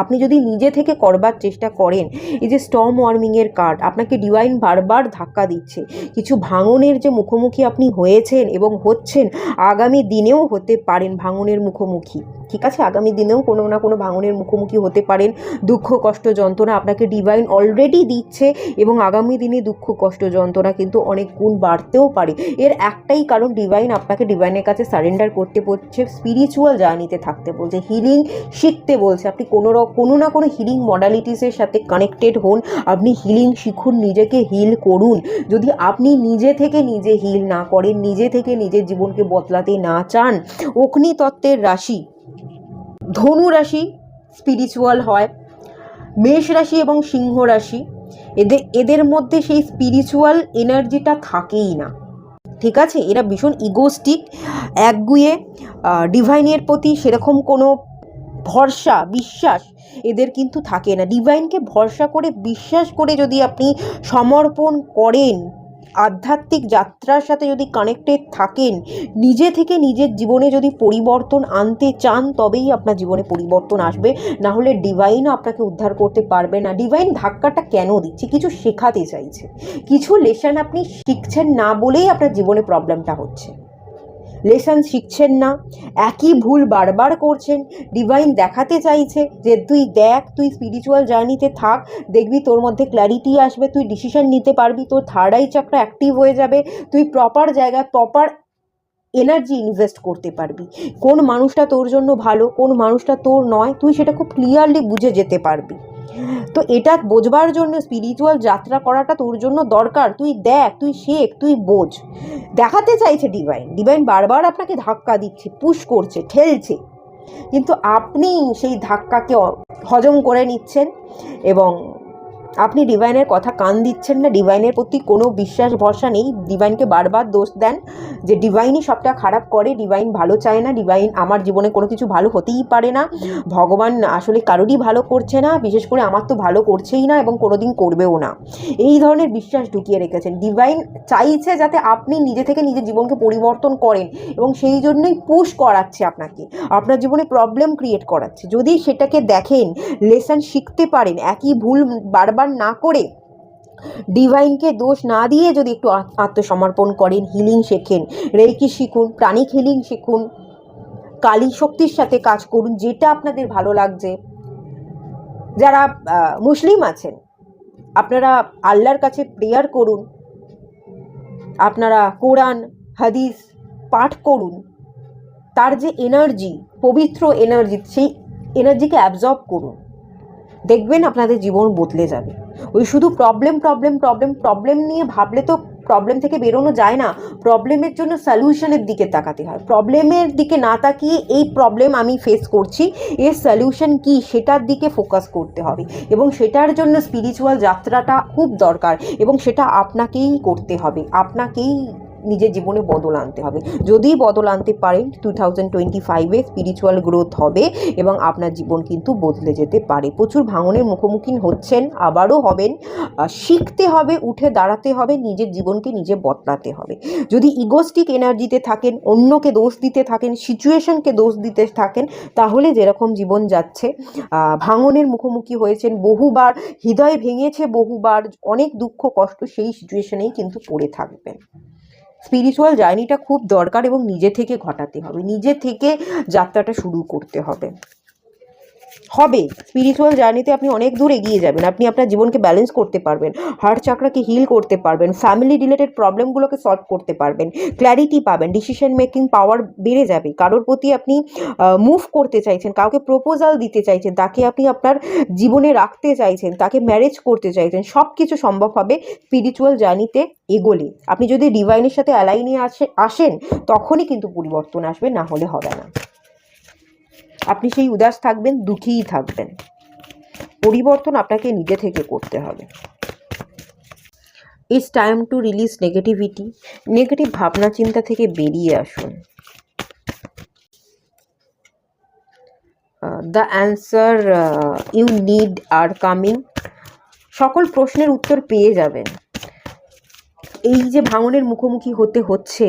আপনি যদি নিজে থেকে করবার চেষ্টা করেন, এই যে স্টর্ম ওয়ার্মিংয়ের কার্ড আপনাকে ডিভাইন বারবার ধাক্কা দিচ্ছে, কিছু ভাঙনের যে মুখোমুখি আপনি হয়েছেন এবং হচ্ছেন, আগামী দিনেও হতে পারেন ভাঙনের মুখোমুখি, ঠিক আছে? আগামী দিনেও কোনো না কোনো ভাঙনের মুখোমুখি হতে পারেন। দুঃখ কষ্ট যন্ত্রণা আপনাকে ডিভাইন অলরেডি দিচ্ছে, এবং আগামী দিনে দুঃখ কষ্ট যন্ত্রণা কিন্তু অনেক গুণ বাড়তেও পারে। এর একটাই কারণ, ডিভাইন আপনাকে ডিভাইনের কাছে সারেন্ডার করতে বলছে, স্পিরিচুয়াল জার্নিতে থাকতে বলছে, হিলিং শিখতে বলছে। আপনি কোনো না কোনো হিলিং মডালিটিসের সাথে কানেক্টেড হন, আপনি হিলিং শিখুন, নিজেকে হিল করুন। যদি আপনি নিজে থেকে নিজে হিল না করেন, নিজে থেকে নিজের জীবনকে বদলাতে না চান, অগ্নি তত্ত্বের রাশি ধনু রাশি স্পিরিচুয়াল হয়, মেষ রাশি এবং সিংহ রাশি, এদের মধ্যে সেই স্পিরিচুয়াল এনার্জিটা থাকেই না, ঠিক আছে? এরা ভীষণ ইগোস্টিক, একগুঁয়ে, ডিভাইনের প্রতি সেরকম কোনো ভরসা বিশ্বাস এদের কিন্তু থাকে না। ডিভাইনকে ভরসা করে বিশ্বাস করে যদি আপনি সমর্পণ করেন, আধ্যাত্মিক যাত্রার সাথে যদি কানেক্টেড থাকেন, নিজে থেকে নিজের জীবনে যদি পরিবর্তন আনতে চান, তবেই আপনার জীবনে পরিবর্তন আসবে, না হলে ডিভাইনও আপনাকে উদ্ধার করতে পারবে না। ডিভাইন ধাক্কাটা কেন দিচ্ছে? কিছু শেখাতে চাইছে, কিছু লেসন আপনি শিখছেন না বলেই আপনার জীবনে প্রবলেমটা হচ্ছে। লেসন শিখছেন না, একই ভুল বারবার করছেন। ডিভাইন দেখাতে চাইছে যে তুই দেখ, তুই স্পিরিচুয়াল জার্নিতে থাক, দেখবি তোর মধ্যে ক্ল্যারিটি আসবে, তুই ডিসিশন নিতে পারবি, তোর থার্ড আই চাকরা অ্যাক্টিভ হয়ে যাবে, তুই প্রপার জায়গায় প্রপার এনার্জি ইনভেস্ট করতে পারবি। কোন মানুষটা তোর জন্য ভালো, কোন মানুষটা তোর নয়, তুই সেটা খুব ক্লিয়ারলি বুঝে যেতে পারবি। তো এটা বোঝবার জন্য স্পিরিচুয়াল যাত্রা করাটা তোর জন্য দরকার। তুই দেখ, তুই শেখ, তুই বোঝ। দেখাতে চাইছে ডিভাইন বারবার আপনাকে ধাক্কা দিচ্ছে, পুশ করছে, ঠেলছে, কিন্তু আপনি সেই ধাক্কাকে হজম করে নিচ্ছেন, এবং আপনি ডিভাইনের কথা কান দিচ্ছেন না, ডিভাইনের প্রতি কোনো বিশ্বাস ভরসা নেই। ডিভাইনকে বারবার দোষ দেন যে ডিভাইনই সবটা খারাপ করে, ডিভাইন ভালো চায় না, ডিভাইন আমার জীবনে কোনো কিছু ভালো হতেই পারে না, ভগবান আসলে কারোরই ভালো করছে না, বিশেষ করে আমার তো ভালো করছেই না এবং কোনোদিন করবেও না, এই ধরনের বিশ্বাস ঢুকিয়ে রেখেছেন। ডিভাইন চাইছে যাতে আপনি নিজে থেকে নিজের জীবনকে পরিবর্তন করেন, এবং সেই জন্যই পুশ করাচ্ছে আপনাকে, আপনার জীবনে প্রবলেম ক্রিয়েট করাচ্ছে। যদি সেটাকে দেখেন, লেসন শিখতে পারেন, একই ভুল বারবার না করে, ডিভাইনকে দোষ না দিয়ে যদি একটু আত্মসমর্পণ করেন, হিলিং শেখেন, রেকি শিখুন, প্রাণিক হিলিং শিখুন, কালী শক্তির সাথে কাজ করুন, যেটা আপনাদের ভালো লাগছে। যারা মুসলিম আছেন, আপনারা আল্লাহর কাছে প্রেয়ার করুন, আপনারা কোরআন হাদিস পাঠ করুন, তার যে এনার্জি, পবিত্র এনার্জি, সেই এনার্জিকে অ্যাবজর্ব করুন, দেখবেন আপনাদের জীবন বদলে যাবে। ওই শুধু প্রবলেম প্রবলেম প্রবলেম প্রবলেম নিয়ে ভাবলে তো প্রবলেম থেকে বেরোনো যায় না। প্রবলেমের জন্য সলিউশনের দিকে তাকাতে হয়। প্রবলেমের দিকে না তাকিয়ে এই প্রবলেম আমি ফেস করছি, এর সলিউশন কি সেটার দিকে ফোকাস করতে হবে, এবং সেটার জন্য স্পিরিচুয়াল যাত্রাটা খুব দরকার, এবং সেটা আপনাকেই করতে হবে, আপনাকেই নিজের জীবনে বদল আনতে হবে। যদি বদল আনতে পারেন 2025-এ স্পিরিচুয়াল গ্রোথ হবে এবং আপনার জীবন কিন্তু বদলে যেতে পারে। প্রচুর ভাঙনের মুখোমুখি হচ্ছেন, আবারও হবেন। শিখতে হবে, উঠে দাঁড়াতে হবে, নিজের জীবনকে নিজে বদলাতে হবে। যদি ইগোস্টিক এনার্জিতে থাকেন, অন্যকে দোষ দিতে থাকেন, সিচুয়েশনকে দোষ দিতে থাকেন, তাহলে যেরকম জীবন যাচ্ছে, ভাঙনের মুখোমুখি হয়েছেন বহুবার, হৃদয় ভেঙেছে বহুবার, অনেক দুঃখ কষ্ট, সেই সিচুয়েশনেই কিন্তু পড়ে থাকবেন। স্পিরিচুয়াল জার্নিটা খুব দরকার এবং নিজে থেকে ঘটাতে হবে, নিজে থেকে যাত্রাটা শুরু করতে হবে। স্পিরিচুয়াল জার্নিতে আপনি অনেক দূর এগিয়ে যাবেন, আপনি আপনার জীবনকে ব্যালেন্স করতে পারবেন, হার্ট চাকরাকে হিল করতে পারবেন, ফ্যামিলি রিলেটেড প্রবলেমগুলোকে সলভ করতে পারবেন, ক্ল্যারিটি পাবেন, ডিসিশন মেকিং পাওয়ার বেড়ে যাবে। কারোর প্রতি আপনি মুভ করতে চাইছেন, কাউকে প্রপোজাল দিতে চাইছেন, তাকে আপনি আপনার জীবনে রাখতে চাইছেন, তাকে ম্যারেজ করতে চাইছেন, সব কিছু সম্ভব হবে স্পিরিচুয়াল জার্নিতে এগোলে। আপনি যদি ডিভাইনের সাথে অ্যালাইনে আসেন তখনই কিন্তু পরিবর্তন আসবে, না হলে হবে না। আপনি সেই উদাস থাকবেন, দুঃখীই থাকবেন। পরিবর্তন আপনাকে নিজে থেকে করতে হবে। It's time to release negativity. Negative ভাবনা চিন্তা থেকে বেরিয়ে আসুন। The answer you need are coming. সকল প্রশ্নের উত্তর পেয়ে যাবেন। এই যে ভাঙনের মুখোমুখি হতে হচ্ছে,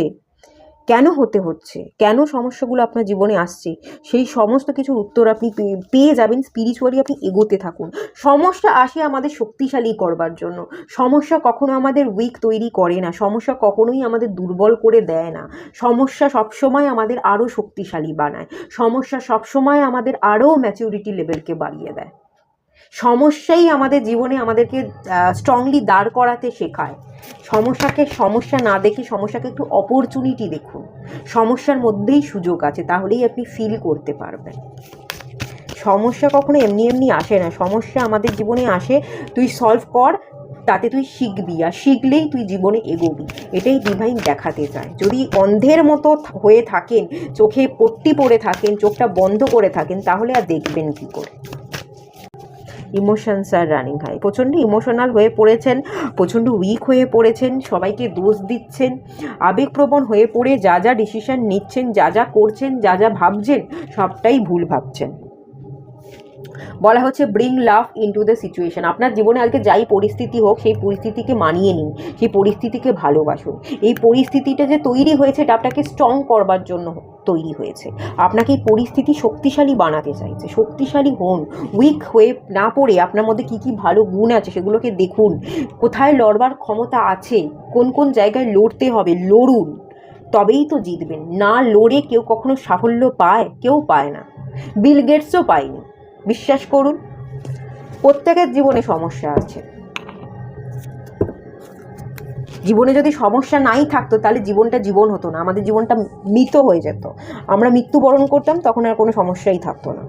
কেন হতে হচ্ছে, কেন সমস্যাগুলো আপনার জীবনে আসছে, সেই সমস্ত কিছুর উত্তর আপনি পেয়ে যাবেন। স্পিরিচুয়ালি আপনি এগোতে থাকুন। সমস্যা আসে আমাদের শক্তিশালী করবার জন্য। সমস্যা কখনো আমাদের উইক তৈরি করে না, সমস্যা কখনোই আমাদের দুর্বল করে দেয় না। সমস্যা সবসময় আমাদের আরও শক্তিশালী বানায়, সমস্যা সবসময় আমাদের আরও ম্যাচিউরিটি লেভেলকে বাড়িয়ে দেয়। সমস্যাই আমাদের জীবনে আমাদেরকে স্ট্রংলি দাঁড় করাতে শেখায়। সমস্যাকে সমস্যা না দেখে সমস্যাকে একটু অপরচুনিটি দেখুন। সমস্যার মধ্যেই সুযোগ আছে, তাহলেই আপনি ফিল করতে পারবেন। সমস্যা কখনো এমনি এমনি আসে না, সমস্যা আমাদের জীবনে আসে, তুই সলভ কর, তাতে তুই শিখবি, আর শিখলেই তুই জীবনে এগোবি। এটাই ডিভাইন দেখাতে চায়। যদি অন্ধের মতো হয়ে থাকেন, চোখে পট্টি পরে থাকেন, চোখটা বন্ধ করে থাকেন, তাহলে আর দেখবেন কী করে। ইমোশনস আর রানিং হাই। প্রচণ্ড ইমোশনাল হয়ে পড়েছেন, প্রচণ্ড উইক হয়ে পড়েছেন, সবাইকে দোষ দিচ্ছেন, আবেগপ্রবণ হয়ে পড়ে যা যা ডিসিশন নিচ্ছেন, যা যা করছেন, যা যা ভাবছেন, সবটাই ভুল ভাবছেন। বলা হচ্ছে bring love into the situation. আপনার জীবনে আজকে যাই পরিস্থিতি হোক, সেই পরিস্থিতিকে মানিয়ে নিন, সেই পরিস্থিতিকে ভালোবাসুন। এই পরিস্থিতিটা যে তৈরি হয়েছে, এটা আপনাকে স্ট্রং করবার জন্য তৈরি হয়েছে। আপনাকে এই পরিস্থিতি শক্তিশালী বানাতে চাইছে। শক্তিশালী হন, উইক হয়ে না পড়ে আপনার মধ্যে কী কী ভালো গুণ আছে সেগুলোকে দেখুন। কোথায় লড়বার ক্ষমতা আছে, কোন কোন জায়গায় লড়তে হবে, লড়ুন, তবেই তো জিতবেন। না লড়ে কেউ কখনো সাফল্য পায়? কেউ পায় না। বিল গেটসও পায়নি। বিশ্বাস করুন, প্রত্যেকের জীবনে সমস্যা আছে। জীবনে যদি সমস্যা নাই থাকতো, তাহলে জীবনটা জীবন হতো না, আমাদের জীবনটা মৃত হয়ে যেত। আমরা মৃত্যুবরণ করতাম, তখন আর কোনো সমস্যাই থাকতো না।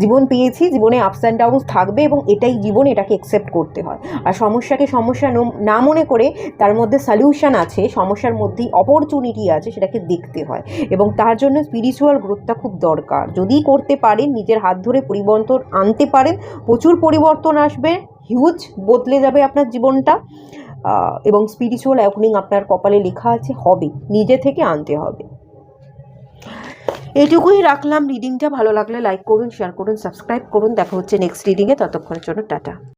জীবন পেয়েছি, জীবনে আপস অ্যান্ড ডাউনস থাকবে, এবং এটাই জীবন, এটাকে অ্যাকসেপ্ট করতে হয়। আর সমস্যাকে সমস্যা না মনে করে তার মধ্যে সলিউশন আছে, সমস্যার মধ্যেই অপরচুনিটি আছে, সেটাকে দেখতে হয়। এবং তার জন্য স্পিরিচুয়াল গ্রোথটা খুব দরকার। যদি করতে পারেন, নিজের হাত ধরে পরিবর্তন আনতে পারেন, প্রচুর পরিবর্তন আসবে, হিউজ বদলে যাবে আপনার জীবনটা। এবং স্পিরিচুয়াল অ্যাওয়েনিং আপনার কপালে লেখা আছে, হবে, নিজে থেকে আনতে হবে। এটুকুই রাখলাম রিডিংটা। ভালো লাগলে লাইক করুন, শেয়ার করুন, সাবস্ক্রাইব করুন। দেখা হচ্ছে নেক্সট রিডিংয়ে, ততক্ষণের জন্য টাটা।